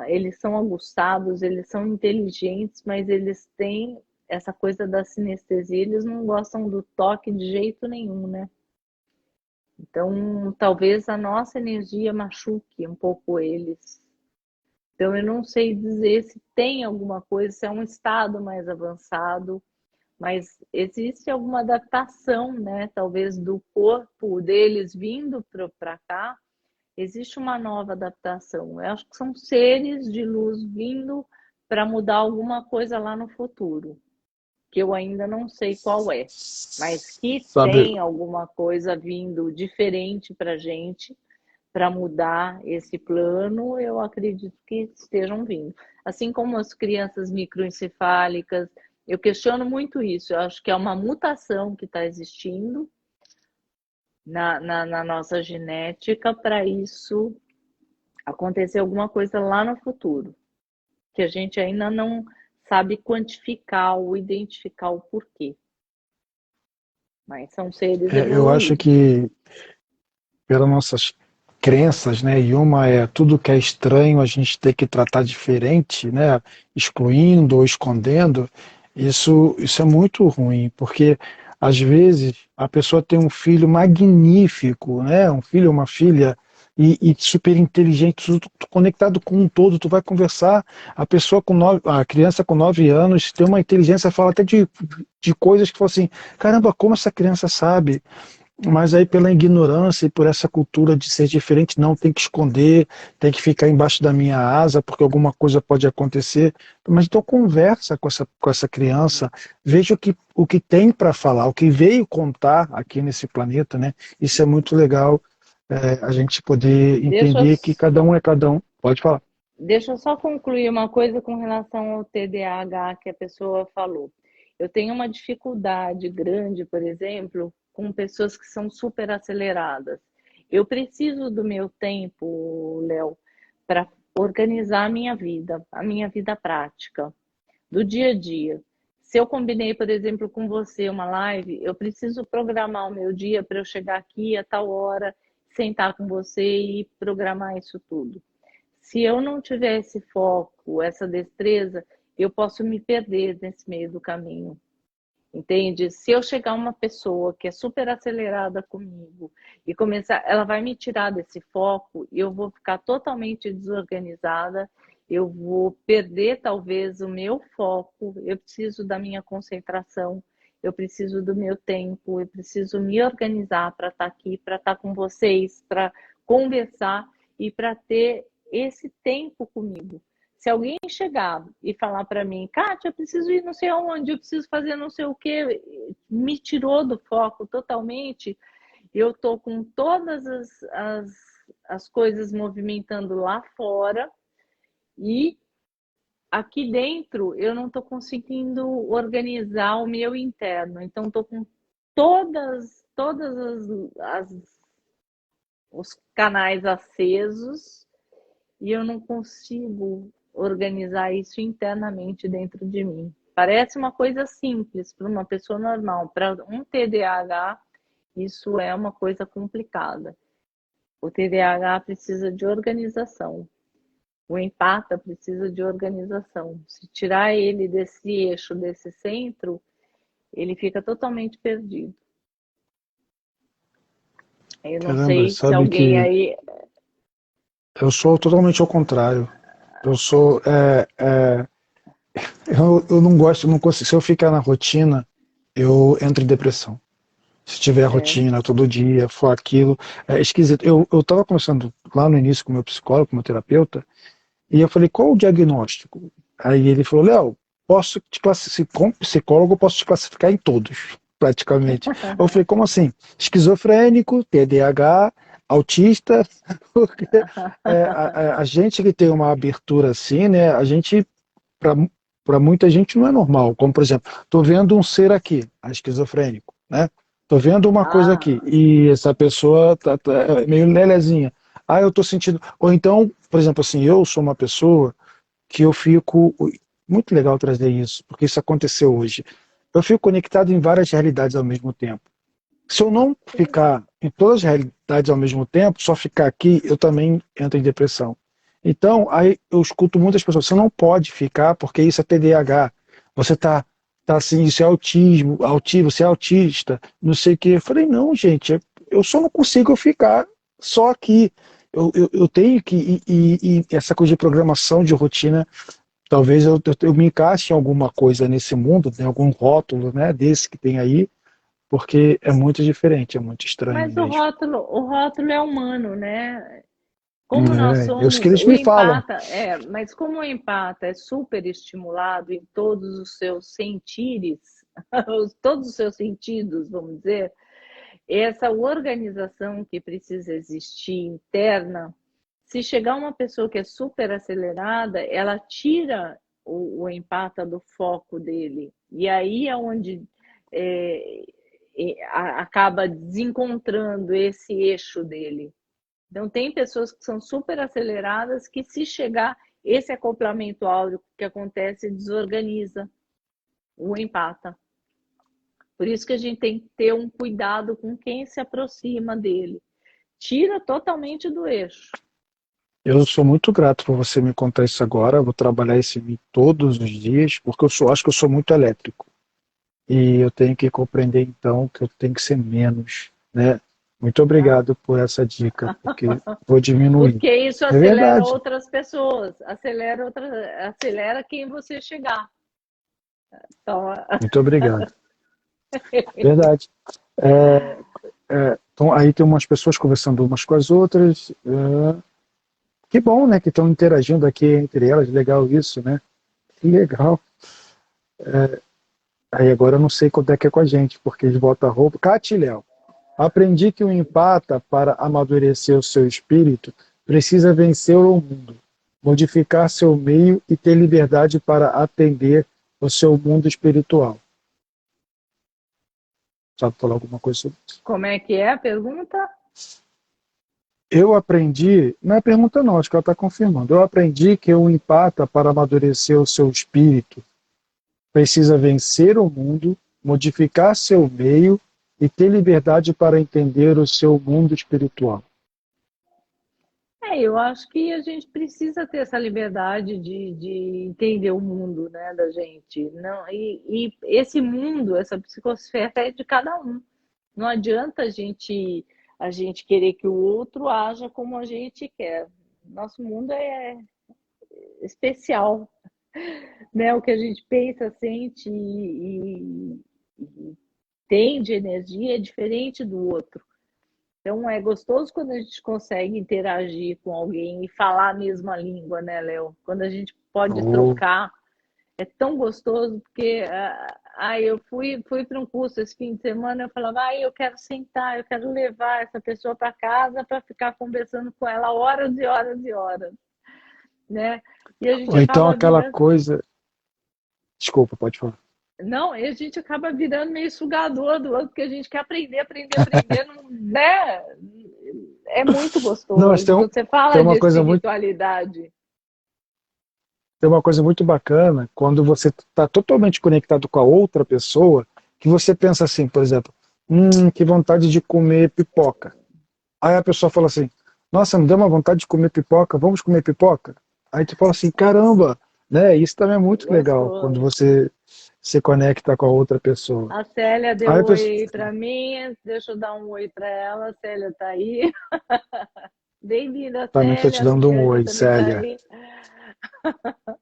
eles são aguçados, eles são inteligentes, mas eles têm essa coisa da sinestesia, eles não gostam do toque de jeito nenhum, né? Então, talvez a nossa energia machuque um pouco eles. Então, eu não sei dizer se tem alguma coisa, se é um estado mais avançado, mas existe alguma adaptação, né? Talvez do corpo deles vindo para cá, existe uma nova adaptação. Eu acho que são seres de luz vindo para mudar alguma coisa lá no futuro, que eu ainda não sei qual é, mas que Sabe, tem alguma coisa vindo diferente para a gente, para mudar esse plano, eu acredito que estejam vindo. Assim como as crianças microencefálicas, eu questiono muito isso. Eu acho que é uma mutação que está existindo na nossa genética para isso acontecer alguma coisa lá no futuro, que a gente ainda não sabe quantificar ou identificar o porquê. Mas são seres Eu acho evoluídos. que pelas nossas crenças, né? E uma é tudo que é estranho a gente tem que tratar diferente, né? Excluindo ou escondendo. Isso é muito ruim, porque às vezes a pessoa tem um filho magnífico, né? Um filho, uma filha e super inteligente, tudo conectado com um todo. Tu vai conversar, a criança com 9 anos tem uma inteligência, fala até de coisas que fala assim, caramba, como essa criança sabe? Mas aí pela ignorância e por essa cultura de ser diferente, não tem que esconder, tem que ficar embaixo da minha asa porque alguma coisa pode acontecer. Mas então conversa com essa criança, veja o que tem para falar, o que veio contar aqui nesse planeta, né? Isso é muito legal, a gente poder Deixa eu, entender que cada um é cada um. Pode falar. deixa eu só concluir uma coisa com relação ao TDAH que a pessoa falou. Eu tenho uma dificuldade grande, por exemplo, com pessoas que são super aceleradas. Eu preciso do meu tempo, Léo, para organizar a minha vida prática, do dia a dia. Se eu combinei, por exemplo, com você uma live, eu preciso programar o meu dia para eu chegar aqui a tal hora, sentar com você e programar isso tudo. Se eu não tiver esse foco, essa destreza, eu posso me perder nesse meio do caminho. Entende? Se eu chegar uma pessoa que é super acelerada comigo e começar, ela vai me tirar desse foco e eu vou ficar totalmente desorganizada, eu vou perder talvez o meu foco, eu preciso da minha concentração, eu preciso do meu tempo, eu preciso me organizar para estar aqui, para estar com vocês, para conversar e para ter esse tempo comigo. Se alguém chegar e falar para mim, Kátia, eu preciso ir não sei aonde, eu preciso fazer não sei o quê, me tirou do foco totalmente, eu estou com todas as coisas movimentando lá fora e aqui dentro eu não estou conseguindo organizar o meu interno. Então, estou com todas os canais acesos e eu não consigo organizar isso internamente dentro de mim. Parece uma coisa simples para uma pessoa normal, para um TDAH, isso é uma coisa complicada. O TDAH precisa de organização, o empata precisa de organização. Se tirar ele desse eixo, desse centro, ele fica totalmente perdido. Eu não Caramba, sei se sabe alguém que aí. eu sou totalmente ao contrário. Eu sou. Eu não gosto, não consigo. Se eu ficar na rotina, eu entro em depressão. Se tiver É, rotina todo dia, for aquilo, é esquisito. Eu tava conversando lá no início com o meu psicólogo, com o meu terapeuta, e eu falei, qual o diagnóstico? Aí ele falou, Léo, posso te classificar, como psicólogo, eu posso te classificar em todos, praticamente. Eu falei, como assim? Esquizofrênico, TDAH, autista, porque a gente que tem uma abertura assim, né, a gente, para muita gente não é normal. Como, por exemplo, estou vendo um ser aqui, esquizofrênico, né? Estou vendo uma coisa aqui, ah, e essa pessoa tá meio lelezinha. Ah, eu estou sentindo. Ou então, por exemplo, assim, eu sou uma pessoa que eu fico. Muito legal trazer isso, porque isso aconteceu hoje. Eu fico conectado em várias realidades ao mesmo tempo. Se eu não que legal. ficar em todas as realidades ao mesmo tempo, só ficar aqui, eu também entro em depressão. Então, aí eu escuto muitas pessoas, você não pode ficar porque isso é TDAH. Você tá assim, isso é autismo, você é autista, não sei o quê. Eu falei, não, gente, eu só não consigo ficar só aqui. Eu tenho que, e essa coisa de programação, de rotina, talvez eu me encaixe em alguma coisa nesse mundo, em algum rótulo, né, desse que tem aí, porque é muito diferente, é muito estranho Mas mesmo. o rótulo é humano, né? Como nós É isso que somos, eles o me falam. empata, mas como o empata é super estimulado em todos os seus sentires, todos os seus sentidos, vamos dizer, essa organização que precisa existir interna, se chegar uma pessoa que é super acelerada, ela tira o empata do foco dele. E aí é onde acaba desencontrando esse eixo dele. Então, tem pessoas que são super aceleradas que, se chegar esse acoplamento áureo que acontece, desorganiza o empata. Por isso que a gente tem que ter um cuidado com quem se aproxima dele. Tira totalmente do eixo. Eu sou muito grato por você me contar isso agora. Eu vou trabalhar isso em mim todos os dias, porque acho que eu sou muito elétrico. E eu tenho que compreender, então, que eu tenho que ser menos, né? Muito Tá? obrigado por essa dica, porque vou diminuir. Porque isso É acelera verdade. outras pessoas, acelera quem você chegar. Então, Muito obrigado. Verdade. Então, aí tem umas pessoas conversando umas com as outras. Que bom, né? Que estão interagindo aqui entre elas. Legal isso, né? Que legal. Aí agora eu não sei quando é que é com a gente, porque eles botam a roupa. Cate, Léo. Aprendi que o empata, para amadurecer o seu espírito, precisa vencer o mundo, modificar seu meio e ter liberdade para atender o seu mundo espiritual. Sabe falar alguma coisa sobre isso? como é que é a pergunta? Eu aprendi, não é pergunta não, acho que ela está confirmando. Eu aprendi que o empata, para amadurecer o seu espírito, precisa vencer o mundo, modificar seu meio e ter liberdade para entender o seu mundo espiritual. Eu acho que a gente precisa ter essa liberdade de entender o mundo, né, da gente. Não, e esse mundo, essa psicosfera é de cada um. Não adianta a gente querer que o outro haja como a gente quer. Nosso mundo é especial, né? O que a gente pensa, sente e tem de energia é diferente do outro. Então é gostoso quando a gente consegue interagir com alguém e falar a mesma língua, né, Léo? Quando a gente pode Oh, trocar, é tão gostoso, porque eu fui para um curso esse fim de semana, eu falava, eu quero sentar, eu quero levar essa pessoa para casa para ficar conversando com ela horas e horas e horas, né? E a gente ou então acaba aquela virando. coisa. Desculpa, pode falar. Não, e a gente acaba virando meio sugador do outro, porque a gente quer aprender, aprender, aprender, não, né? É muito Não, mas gostoso. Quando você fala tem de uma coisa muito, espiritualidade. tem uma coisa muito bacana quando você está totalmente conectado com a outra pessoa, que você pensa assim, por exemplo, que vontade de comer pipoca. Aí a pessoa fala assim, nossa, me deu uma vontade de comer pipoca, vamos comer pipoca? Aí tu fala assim, caramba, né? Isso também é muito legal quando Gostoso. você se conecta com a outra pessoa. A Célia deu Aí a pessoa, oi para mim, deixa eu dar um oi para ela. A Célia tá aí. Bem-vinda, também estou te Célia. A dando um Luciane oi, também tá Célia. aí.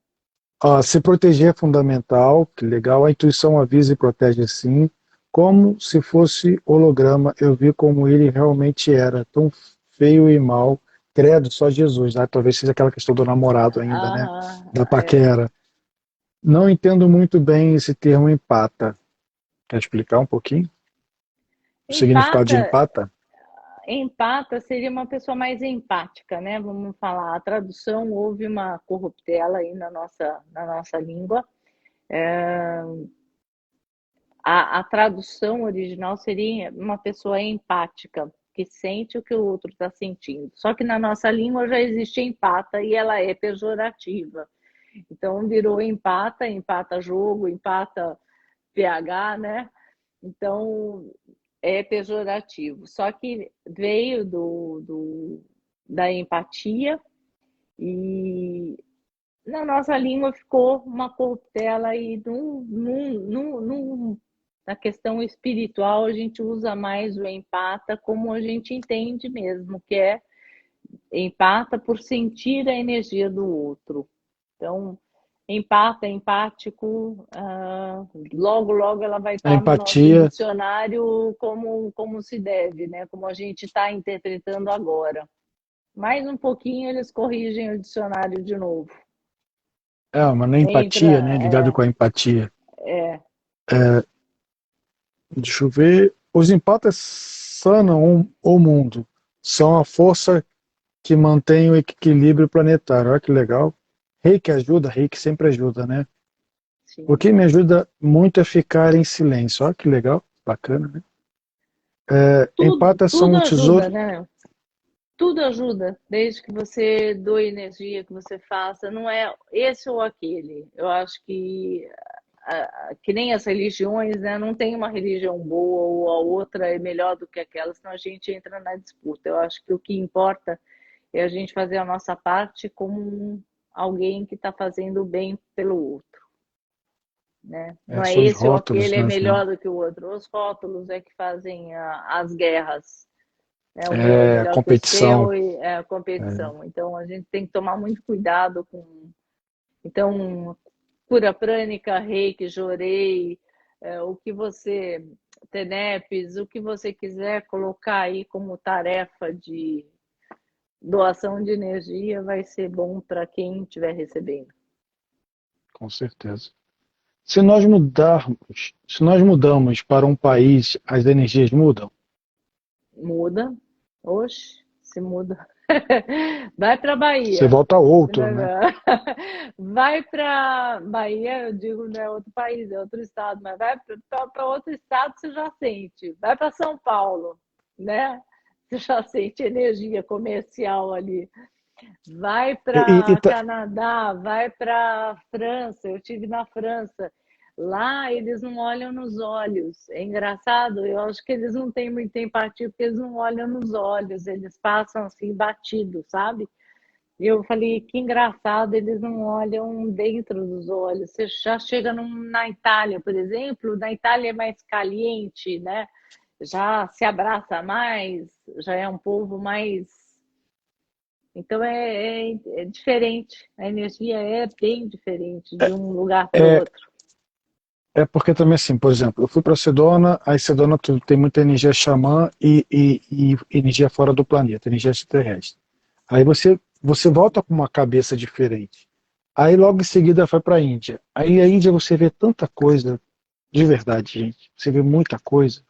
Ó, se proteger é fundamental, que legal. A intuição avisa e protege sim. Como se fosse holograma, eu vi como ele realmente era, tão feio e mal. Credo, só Jesus, né? Talvez seja aquela questão do namorado ainda, né? Aham, Da é. paquera. Não entendo muito bem esse termo empata. Quer explicar um pouquinho o significado de Empata, empata? empata seria uma pessoa mais empática, né? Vamos falar. A tradução houve uma corruptela aí na nossa língua. A tradução original seria uma pessoa empática, que sente o que o outro está sentindo. Só que na nossa língua já existe empata e ela é pejorativa. Então virou empata, empata jogo, empata pH, né? Então é pejorativo. Só que veio da empatia e na nossa língua ficou uma corruptela e na questão espiritual a gente usa mais o empata como a gente entende mesmo, que é empata por sentir a energia do outro. Então, empata, empático, logo, logo ela vai A estar no nosso empatia, dicionário como se deve, né? Como a gente está interpretando agora. Mais um pouquinho eles corrigem o dicionário de novo. mas na Entra, empatia, né? Ligado com a empatia. é, Deixa eu ver. Os empatas sanam o mundo. São a força que mantém o equilíbrio planetário. Olha que legal. Reiki ajuda, Reiki sempre ajuda, né? O Sim. que me ajuda muito é ficar em silêncio. Olha que legal, bacana, né? Tudo, Empatas são tudo um ajuda, tesouro. né? Tudo ajuda, desde que você doe energia, que você faça, não é esse ou aquele. Eu acho que nem as religiões, né? Não tem uma religião boa ou a outra é melhor do que aquela, senão a gente entra na disputa. Eu acho que o que importa é a gente fazer a nossa parte como alguém que está fazendo o bem pelo outro, né? Não é São os esse ou rótulos, aquele é né? melhor do que o outro. Os rótulos é que fazem as guerras, né? O meu é melhor que o Competição. seu e é a É, competição. Então a gente tem que tomar muito cuidado com. Então, cura prânica, reiki, jorei, o que você, tenepes, o que você quiser colocar aí como tarefa de doação de energia vai ser bom para quem estiver recebendo. com certeza. Se nós mudamos para um país, as energias mudam. Muda, oxe, se muda. Vai para Você Bahia. volta a outro, né? Vai para Bahia, eu digo, não é outro país, é outro estado, mas vai para outro estado, você já sente. Vai para São Paulo, né? Você já sente energia comercial ali. Vai E, e, e para tá- Canadá, vai para França. Eu tive na França. Lá eles não olham nos olhos. É engraçado, eu acho que eles não têm muita empatia porque eles não olham nos olhos, eles passam assim batido, sabe? E eu falei, que engraçado, eles não olham dentro dos olhos. Você já chega na Itália, por exemplo, na Itália é mais caliente, né? Já se abraça mais, já é um povo mais. Então é diferente, a energia é bem diferente de um lugar para o é, outro. é porque também assim, por exemplo, eu fui para Sedona, aí Sedona tem muita energia xamã e energia fora do planeta, energia extraterrestre. Aí você volta com uma cabeça diferente. Aí logo em seguida vai para a Índia. Aí a Índia você vê tanta coisa, de verdade, gente. Você vê muita coisa.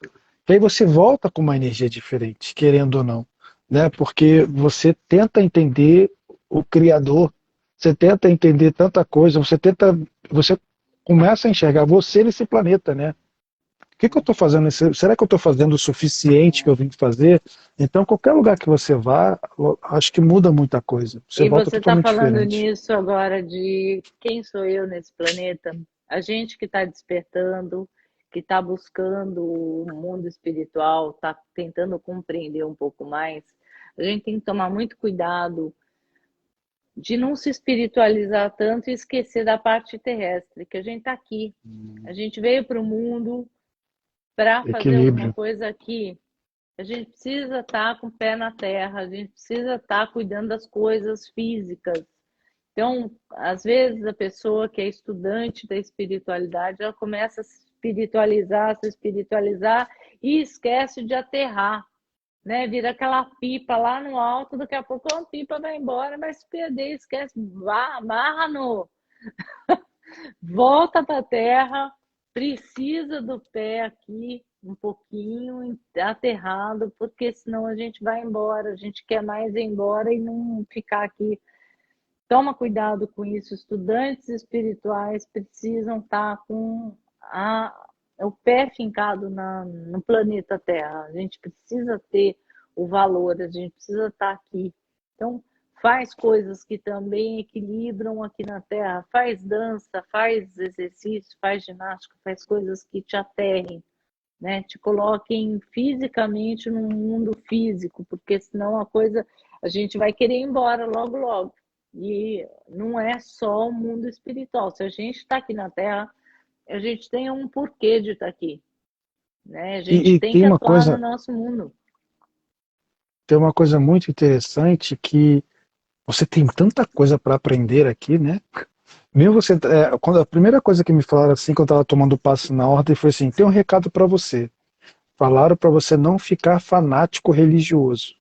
E aí você volta com uma energia diferente, querendo ou não, né? Porque você tenta entender o Criador, você tenta entender tanta coisa, você começa a enxergar você nesse planeta, né? O que eu estou fazendo? Será que eu estou fazendo o suficiente que eu vim fazer? Então, qualquer lugar que você vá, acho que muda muita coisa. Você E volta você está totalmente falando diferente. nisso agora de quem sou eu nesse planeta? A gente que está despertando, que está buscando o mundo espiritual, está tentando compreender um pouco mais, a gente tem que tomar muito cuidado de não se espiritualizar tanto e esquecer da parte terrestre, que a gente está aqui. A gente veio para o mundo para fazer alguma Equilíbrio. coisa aqui. A gente precisa estar com o pé na terra, a gente precisa estar cuidando das coisas físicas. Então, às vezes, a pessoa que é estudante da espiritualidade, ela começa a se espiritualizar e esquece de aterrar, né? Vira aquela pipa lá no alto, daqui a pouco a pipa vai embora, vai se perder, esquece, amarra no, volta para a terra, precisa do pé aqui um pouquinho aterrado, porque senão a gente vai embora, a gente quer mais ir embora e não ficar aqui. Toma cuidado com isso. Estudantes espirituais precisam estar com o pé fincado no planeta Terra. A gente precisa ter o valor, a gente precisa estar aqui. Então, faz coisas que também equilibram aqui na Terra. Faz dança, faz exercício, faz ginástica, faz coisas que te aterrem, né? Te coloquem fisicamente no mundo físico, porque senão a gente vai querer ir embora logo, logo. E não é só o mundo espiritual. Se a gente está aqui na Terra, a gente tem um porquê de estar aqui, né? A gente E tem que tem uma atuar no coisa, nosso mundo. tem uma coisa muito interessante que você tem tanta coisa para aprender aqui, né? Mesmo você, quando a primeira coisa que me falaram assim, quando eu estava tomando o passo na ordem, foi assim: tem um recado para você. Falaram para você não ficar fanático religioso.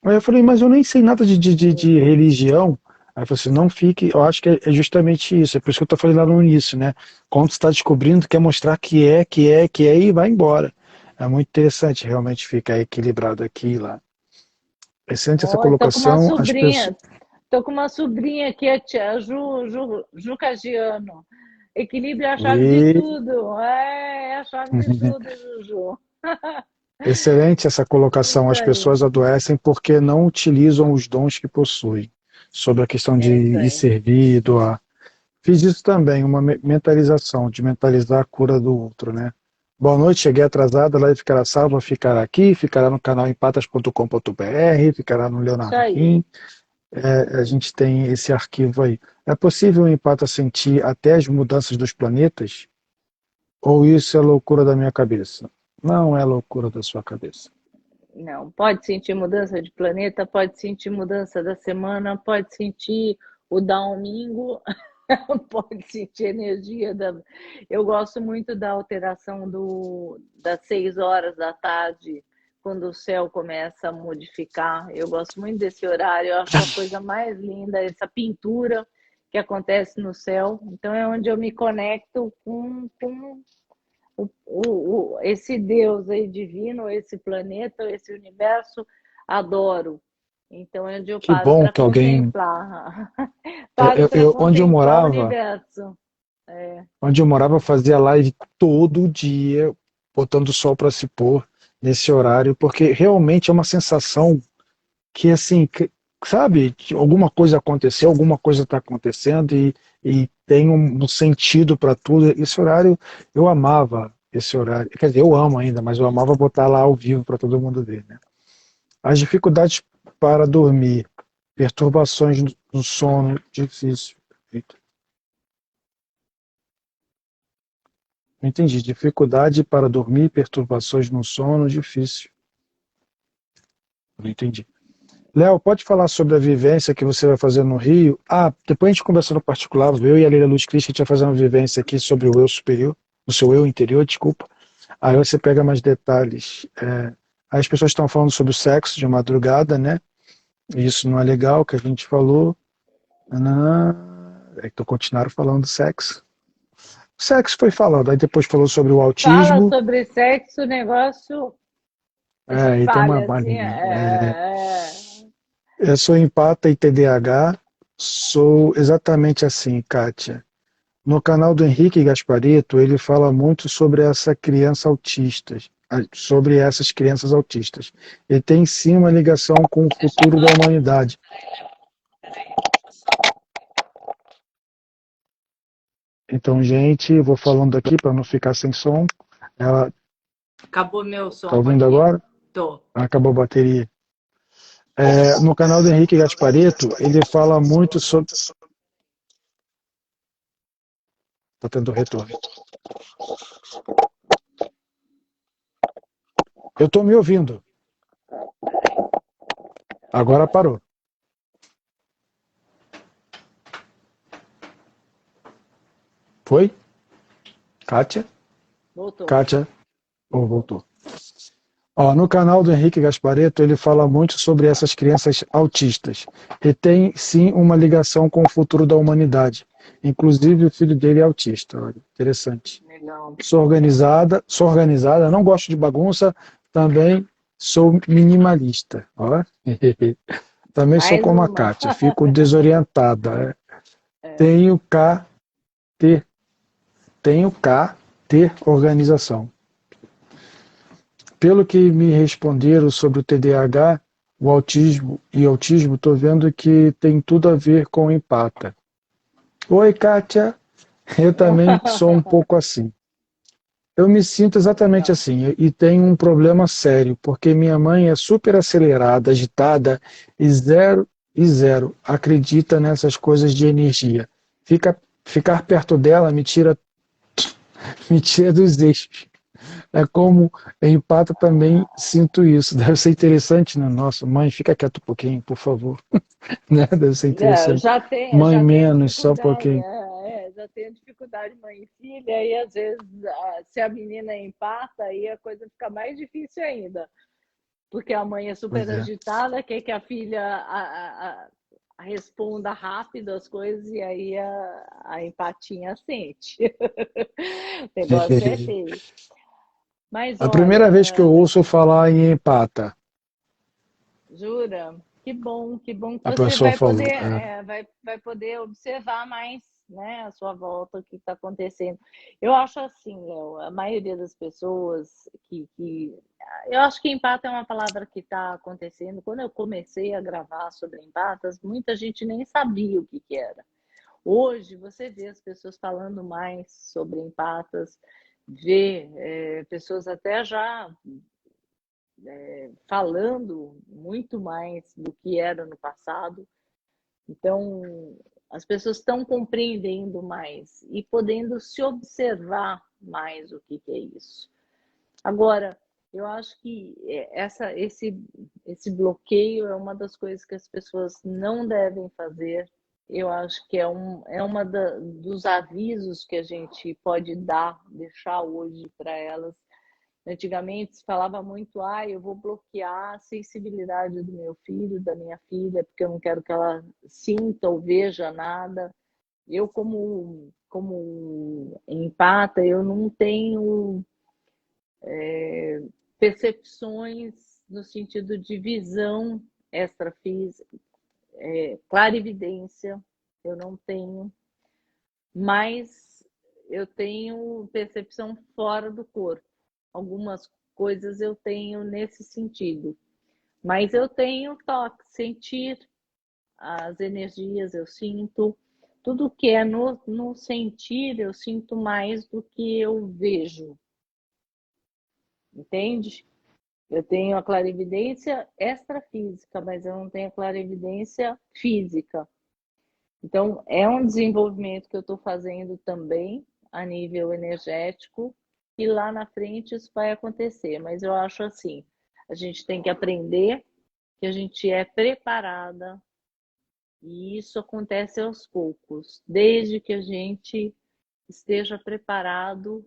Aí eu falei, mas eu nem sei nada de religião. Aí eu falei assim, não fique, eu acho que é justamente isso, é por isso que eu tô falando lá no início, né? Quando você está descobrindo, quer mostrar que é, e vai embora. É muito interessante realmente ficar equilibrado aqui e lá. Excelente essa Oi, colocação. As pessoas. tô com uma sobrinha aqui, a tia Ju Cagiano. Equilíbrio é a chave de E... tudo. É a chave de tudo, Juju. Excelente essa colocação. Isso As aí, pessoas adoecem porque não utilizam os dons que possuem. Sobre a questão é isso de aí. servir, doar. Fiz isso também, uma mentalização, de mentalizar a cura do outro, né? Boa noite, cheguei atrasada, a live ficará salva, ficará aqui, ficará no canal empatas.com.br, ficará no Isso Leonardo aí. Rim. A gente tem esse arquivo aí. É possível o empata sentir até as mudanças dos planetas? Ou isso é loucura da minha cabeça? Não é loucura da sua cabeça. Não, pode sentir mudança de planeta, pode sentir mudança da semana, pode sentir o domingo, pode sentir energia da. Eu gosto muito da alteração das 6 horas da tarde, quando o céu começa a modificar. Eu gosto muito desse horário, eu acho a coisa mais linda, essa pintura que acontece no céu. Então é onde eu me conecto com esse Deus aí divino, esse planeta, esse universo, adoro. Então é onde eu Que paro bom para que alguém. contemplar. Paro para Onde eu contemplar o morava, universo. É, eu fazia live todo dia, botando o sol para se pôr nesse horário, porque realmente é uma sensação que assim, sabe, que alguma coisa aconteceu, alguma coisa está acontecendo e tem um sentido para tudo. Esse horário, eu amava esse horário. Quer dizer, eu amo ainda, mas eu amava botar lá ao vivo para todo mundo ver, né? As dificuldades para dormir, perturbações no sono, difícil. Eita, não entendi. Dificuldade para dormir, perturbações no sono, difícil. Não entendi. Léo, pode falar sobre a vivência que você vai fazer no Rio? Ah, depois a gente conversa no particular, eu e a Leila Luz Cris, a gente vai fazer uma vivência aqui sobre o eu superior, o seu eu interior, desculpa. Aí você pega mais detalhes. Aí as pessoas estão falando sobre o sexo de madrugada, né? Isso não é legal, que a gente falou. Então continuaram falando do sexo. O sexo foi falando, aí depois falou sobre o fala autismo. sobre sexo, o negócio E tem espalha uma assim. linha. É. Eu sou empata e TDAH, sou exatamente assim, Kátia. No canal do Henrique Gasparito, ele fala muito sobre essa criança autista, sobre essas crianças autistas. E tem sim uma ligação com o futuro da humanidade. Então, gente, eu vou falando aqui para não ficar sem som. Ela Acabou meu tá som ouvindo aqui. agora? Tô. Acabou a bateria. No canal do Henrique Gasparito, ele fala muito sobre. Tá tendo retorno. Eu tô me ouvindo. Agora parou. Foi? Kátia? Voltou. Kátia? Ou voltou? Ó, no canal do Henrique Gasparetto, ele fala muito sobre essas crianças autistas. E tem, sim, uma ligação com o futuro da humanidade. Inclusive, o filho dele é autista. Olha, interessante. Legal. Sou organizada, não gosto de bagunça, também sou minimalista. Ó. Também sou Mais como a uma. Kátia, fico desorientada. É. Tenho cá ter, tenho cá ter organização. Pelo que me responderam sobre o TDAH, o autismo, estou vendo que tem tudo a ver com empata. Oi, Kátia. Eu também sou um pouco assim. Eu me sinto exatamente Legal. assim e tenho um problema sério, porque minha mãe é super acelerada, agitada e zero acredita nessas coisas de energia. Ficar perto dela me tira dos eixos. É como empata também sinto isso. Deve ser interessante, né? Nossa, mãe, fica quieto um pouquinho, por favor. Né? Deve ser É, interessante. Mãe já tenho menos, só um dificuldade, pouquinho. já tenho dificuldade mãe e filha, e às vezes se a menina empata, aí a coisa fica mais difícil ainda, porque a mãe é super Pois é. agitada, quer que a filha responda rápido as coisas, e aí a empatinha sente. O negócio é feio. Mas A primeira vez que eu olha, ouço falar em empata, jura? Que bom que a você pessoa vai falou. poder, vai poder observar mais, né, a sua volta, o que está acontecendo. Eu acho assim, Léo, a maioria das pessoas eu acho que empata é uma palavra que está acontecendo. Quando eu comecei a gravar sobre empatas, muita gente nem sabia o que era. Hoje você vê as pessoas falando mais sobre empatas, vê pessoas até já falando muito mais do que era no passado. Então, as pessoas estão compreendendo mais e podendo se observar mais o que é isso. Agora, eu acho que esse bloqueio é uma das coisas que as pessoas não devem fazer. Eu acho que é uma dos avisos que a gente pode deixar hoje para elas. Antigamente se falava muito, eu vou bloquear a sensibilidade do meu filho, da minha filha, porque eu não quero que ela sinta ou veja nada. Eu, como empata, eu não tenho percepções no sentido de visão extrafísica, clarividência, eu não tenho, mas eu tenho percepção fora do corpo. Algumas coisas eu tenho nesse sentido, mas eu tenho toque, sentir as energias, eu sinto. Tudo que é no sentir, eu sinto mais do que eu vejo, entende? Eu tenho a clarividência extrafísica, mas eu não tenho a clarividência física. Então, é um desenvolvimento que eu estou fazendo também a nível energético, e lá na frente isso vai acontecer. Mas eu acho assim, a gente tem que aprender que a gente é preparada, e isso acontece aos poucos, desde que a gente esteja preparado,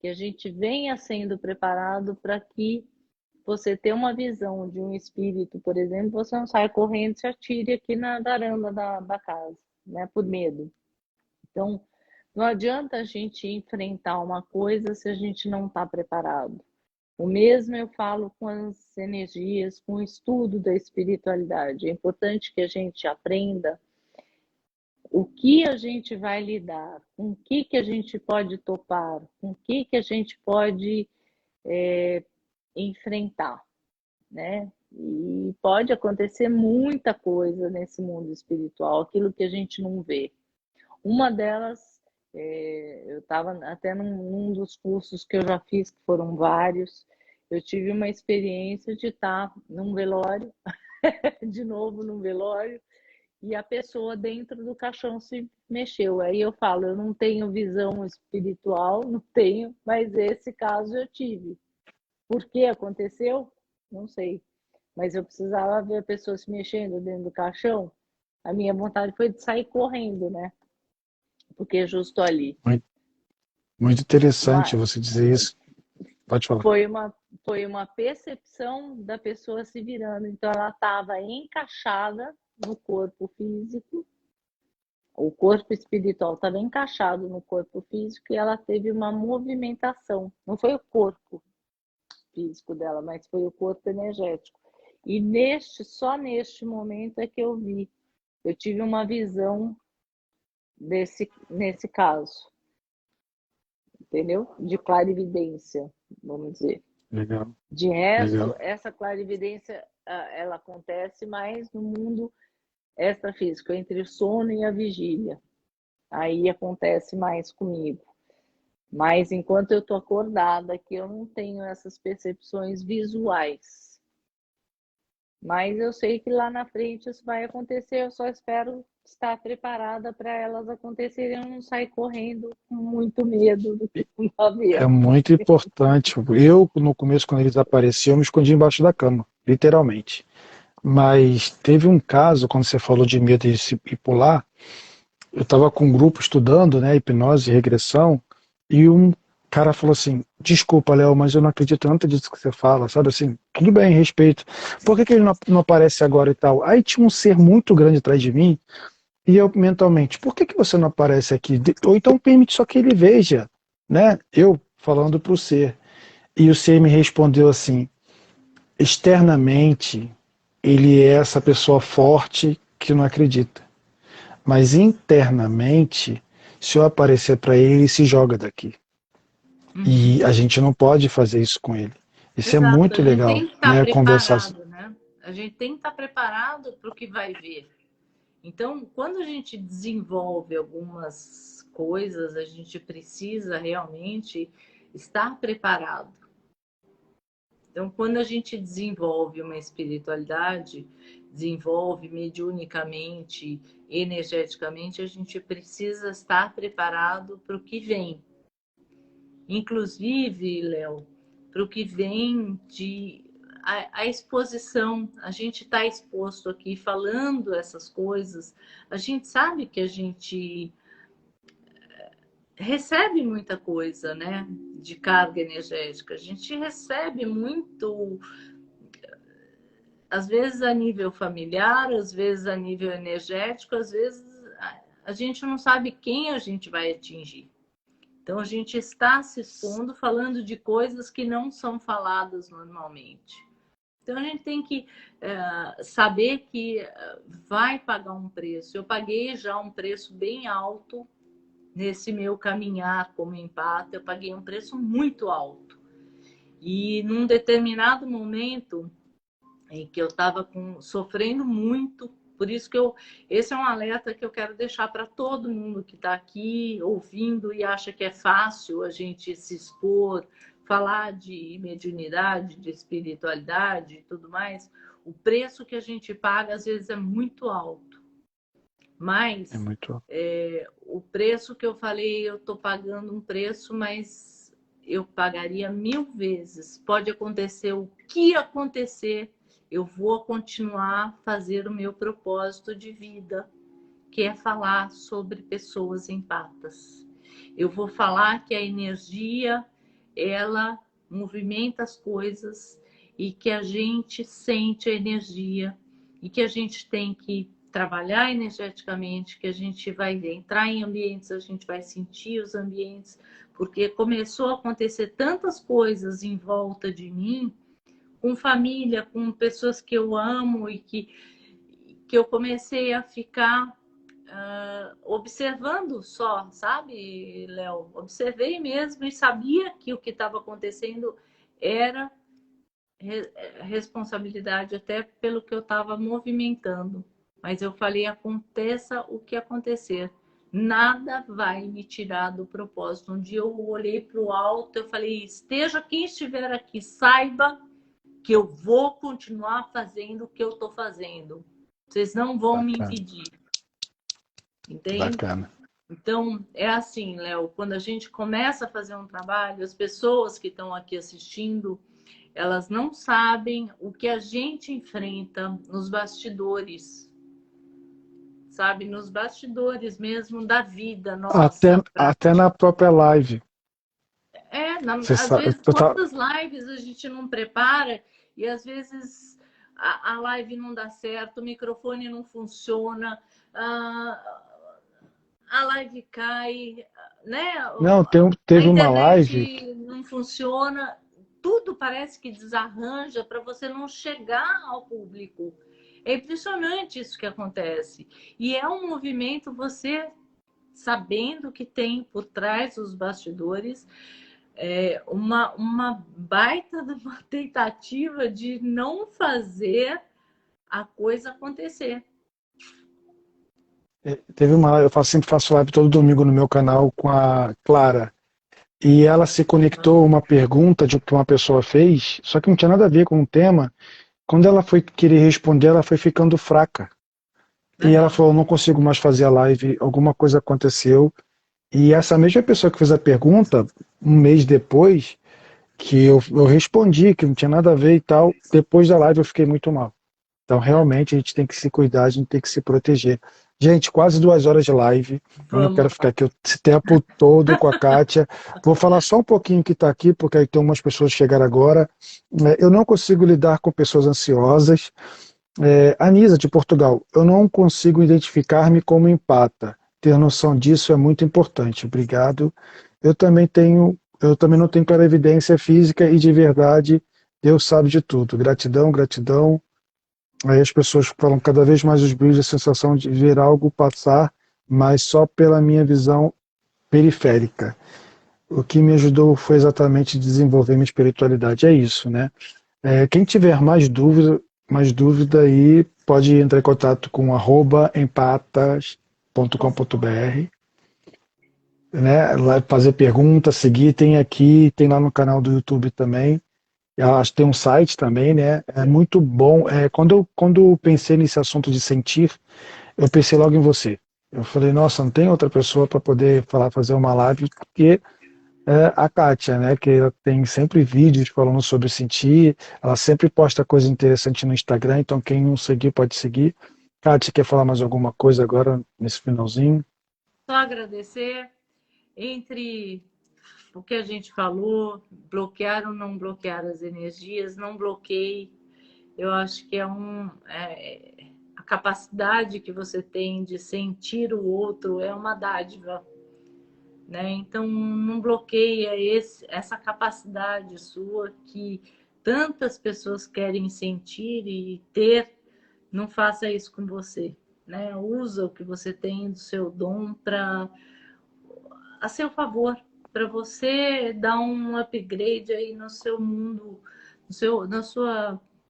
que a gente venha sendo preparado para que você ter uma visão de um espírito, por exemplo, você não sai correndo e se atire aqui na varanda da casa, né, por medo. Então, não adianta a gente enfrentar uma coisa se a gente não está preparado. O mesmo eu falo com as energias, com o estudo da espiritualidade. É importante que a gente aprenda o que a gente vai lidar, com o que a gente pode topar, com o que a gente pode enfrentar, né? E pode acontecer muita coisa nesse mundo espiritual, aquilo que a gente não vê. Uma delas, eu estava até num dos cursos que eu já fiz, que foram vários, eu tive uma experiência de estar num velório, de novo num velório, e a pessoa dentro do caixão se mexeu. Aí eu falo, eu não tenho visão espiritual, não tenho, mas esse caso eu tive. Por que aconteceu? Não sei. Mas eu precisava ver a pessoa se mexendo dentro do caixão. A minha vontade foi de sair correndo, né? Porque é justo ali. Muito, muito interessante Mas você dizer isso. Pode falar. foi uma, foi uma percepção da pessoa se virando. Então ela estava encaixada no corpo físico, o corpo espiritual estava encaixado no corpo físico e ela teve uma movimentação. Não foi o corpo físico dela, mas foi o corpo energético. E só neste momento é que eu tive uma visão nesse caso, entendeu? De clarividência, vamos dizer. Legal, De resto, legal. essa clarividência, ela acontece mais no mundo extrafísico, entre o sono e a vigília. Aí acontece mais comigo. Mas enquanto eu estou acordada, que eu não tenho essas percepções visuais. Mas eu sei que lá na frente isso vai acontecer, eu só espero estar preparada para elas acontecerem, eu não sair correndo com muito medo do que não está É vendo. muito importante. Eu, no começo, quando eles apareciam, eu me escondi embaixo da cama, literalmente. Mas teve um caso, quando você falou de medo de se pular, eu estava com um grupo estudando, né, hipnose e regressão, e um cara falou assim, desculpa, Léo, mas eu não acredito em nada disso que você fala, sabe assim, tudo bem, respeito. Por que ele não aparece agora e tal? Aí tinha um ser muito grande atrás de mim, e eu mentalmente, por que você não aparece aqui? Ou então permite só que ele veja, né? Eu falando para o ser. E o CM respondeu assim: externamente, ele é essa pessoa forte que não acredita. Mas internamente, se eu aparecer para ele, ele se joga daqui. E Uhum. a gente não pode fazer isso com ele. Isso é Exato, a muito gente legal, tem que estar né? Conversar. preparado, né? A gente tem que estar preparado para o que vai vir. Então, quando a gente desenvolve algumas coisas, a gente precisa realmente estar preparado. Então, quando a gente desenvolve uma espiritualidade, desenvolve mediunicamente, energeticamente, a gente precisa estar preparado para o que vem. Inclusive, Léo, para o que vem de a exposição, a gente está exposto aqui falando essas coisas, a gente sabe que a gente recebe muita coisa, né? De carga energética, a gente recebe muito, às vezes a nível familiar, às vezes a nível energético, às vezes a gente não sabe quem a gente vai atingir. Então, a gente está se expondo, falando de coisas que não são faladas normalmente. Então, a gente tem que saber que vai pagar um preço. Eu paguei já um preço bem alto nesse meu caminhar como empata. Eu paguei um preço muito alto. E num determinado momento em que eu estava sofrendo muito. Por isso que esse é um alerta que eu quero deixar para todo mundo que está aqui ouvindo e acha que é fácil a gente se expor, falar de mediunidade, de espiritualidade e tudo mais. O preço que a gente paga às vezes é muito alto. É Mas muito. o preço que eu falei, eu estou pagando um preço, mas eu pagaria 1000 vezes. Pode acontecer o que acontecer, eu vou continuar a fazer o meu propósito de vida, que é falar sobre pessoas empatas. Eu vou falar que a energia, ela movimenta as coisas e que a gente sente a energia e que a gente tem que trabalhar energeticamente, que a gente vai entrar em ambientes, a gente vai sentir os ambientes, porque começou a acontecer tantas coisas em volta de mim, com família, com pessoas que eu amo e que eu comecei a ficar observando só, sabe, Léo? Observei mesmo e sabia que o que estava acontecendo era responsabilidade até pelo que eu estava movimentando. Mas eu falei, aconteça o que acontecer. Nada vai me tirar do propósito. Um dia eu olhei para o alto, eu falei, esteja quem estiver aqui, saiba que eu vou continuar fazendo o que eu estou fazendo. Vocês não vão me Bacana. impedir. Entende? Bacana. Então, é assim, Léo, quando a gente começa a fazer um trabalho, as pessoas que estão aqui assistindo, elas não sabem o que a gente enfrenta nos bastidores, sabe? Nos bastidores mesmo da vida Até, nossa. até na própria live. Você Às sabe, vezes, quantas lives a gente não prepara e às vezes a live não dá certo, o microfone não funciona, a live cai, né? não, A teve uma live. internet não funciona, tudo parece que desarranja para você não chegar ao público. É impressionante isso que acontece. E é um movimento, você sabendo que tem por trás os bastidores uma baita de uma tentativa de não fazer a coisa acontecer. Teve uma, sempre faço live todo domingo no meu canal com a Clara. E ela se conectou a uma pergunta que uma pessoa fez, só que não tinha nada a ver com o tema. Quando ela foi querer responder, ela foi ficando fraca. E ela Uhum. falou, não consigo mais fazer a live, alguma coisa aconteceu. E essa mesma pessoa que fez a pergunta, um mês depois, que eu respondi que não tinha nada a ver e tal, depois da live eu fiquei muito mal. Então, realmente, a gente tem que se cuidar, a gente tem que se proteger. Gente, quase 2 horas de live. Eu não quero Vamos ficar lá. aqui o tempo todo com a Kátia. Vou falar só um pouquinho que está aqui, porque aí tem umas pessoas que chegaram agora. Eu não consigo lidar com pessoas ansiosas. Anisa, de Portugal, eu não consigo identificar-me como empata. Ter noção disso é muito importante. Obrigado. Eu também tenho eu também não tenho clarividência física e de verdade Deus sabe de tudo. Gratidão, gratidão. Aí as pessoas falam cada vez mais os brilhos, a sensação de ver algo passar, mas só pela minha visão periférica. O que me ajudou foi exatamente desenvolver minha espiritualidade. É isso, né? Quem tiver mais dúvida aí pode entrar em contato com @empatas.com.br, né? Lá fazer perguntas, seguir, tem aqui, tem lá no canal do YouTube também. Eu acho que tem um site também, né? É muito bom. Quando eu pensei nesse assunto de sentir, eu pensei logo em você. Eu falei, nossa, não tem outra pessoa para poder falar, fazer uma live, porque a Kátia, né? Que ela tem sempre vídeos falando sobre sentir, ela sempre posta coisa interessante no Instagram, então quem não seguir pode seguir. Kátia, quer falar mais alguma coisa agora, nesse finalzinho? Só agradecer. Entre o que a gente falou, bloquear ou não bloquear as energias, não bloqueie. Eu acho que a capacidade que você tem de sentir o outro é uma dádiva, né? Então não bloqueia essa capacidade sua que tantas pessoas querem sentir e ter. Não faça isso com você, né? Usa o que você tem do seu dom para a seu favor, para você dar um upgrade aí no seu mundo,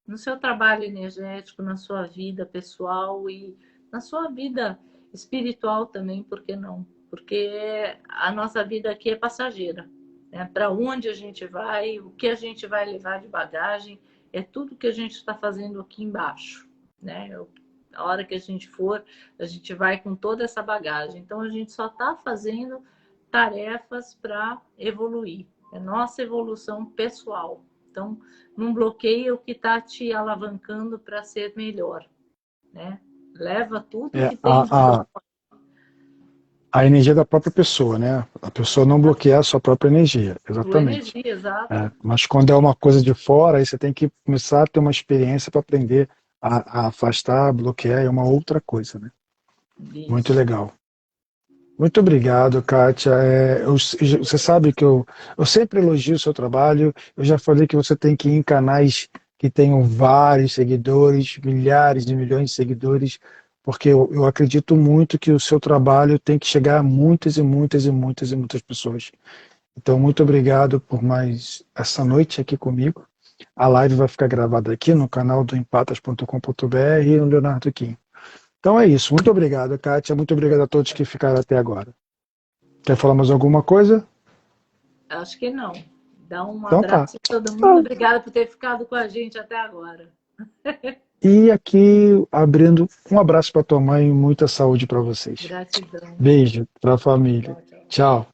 no seu trabalho energético, na sua vida pessoal e na sua vida espiritual também, por que não? Porque a nossa vida aqui é passageira, né? Para onde a gente vai, o que a gente vai levar de bagagem, é tudo que a gente está fazendo aqui embaixo, né? A hora que a gente for, a gente vai com toda essa bagagem. Então a gente só está fazendo tarefas para evoluir. É nossa evolução pessoal. Então, não bloqueia o que está te alavancando para ser melhor, né? Leva tudo É que tem de bom. a energia da própria pessoa, né? A pessoa não bloquear a sua própria energia, Sua exatamente. energia, exato. Mas quando é uma coisa de fora, aí você tem que começar a ter uma experiência para aprender a afastar, a bloquear, é uma outra coisa, né? Muito Isso. legal. Muito obrigado, Kátia. Você sabe que eu sempre elogio o seu trabalho. Eu já falei que você tem que ir em canais que tenham vários seguidores, milhares de milhões de seguidores, porque eu acredito muito que o seu trabalho tem que chegar a muitas e muitas e muitas e muitas pessoas. Então, muito obrigado por mais essa noite aqui comigo. A live vai ficar gravada aqui no canal do empatas.com.br e no Leonardo Kim. Então é isso. Muito obrigado, Kátia. Muito obrigado a todos que ficaram até agora. Quer falar mais alguma coisa? Acho que não. Dá um Então tá. abraço a todo mundo. Obrigada por ter ficado com a gente até agora. E aqui, abrindo um abraço para tua mãe e muita saúde para vocês. Gratidão. Beijo para a família. Tchau, tchau. Tchau.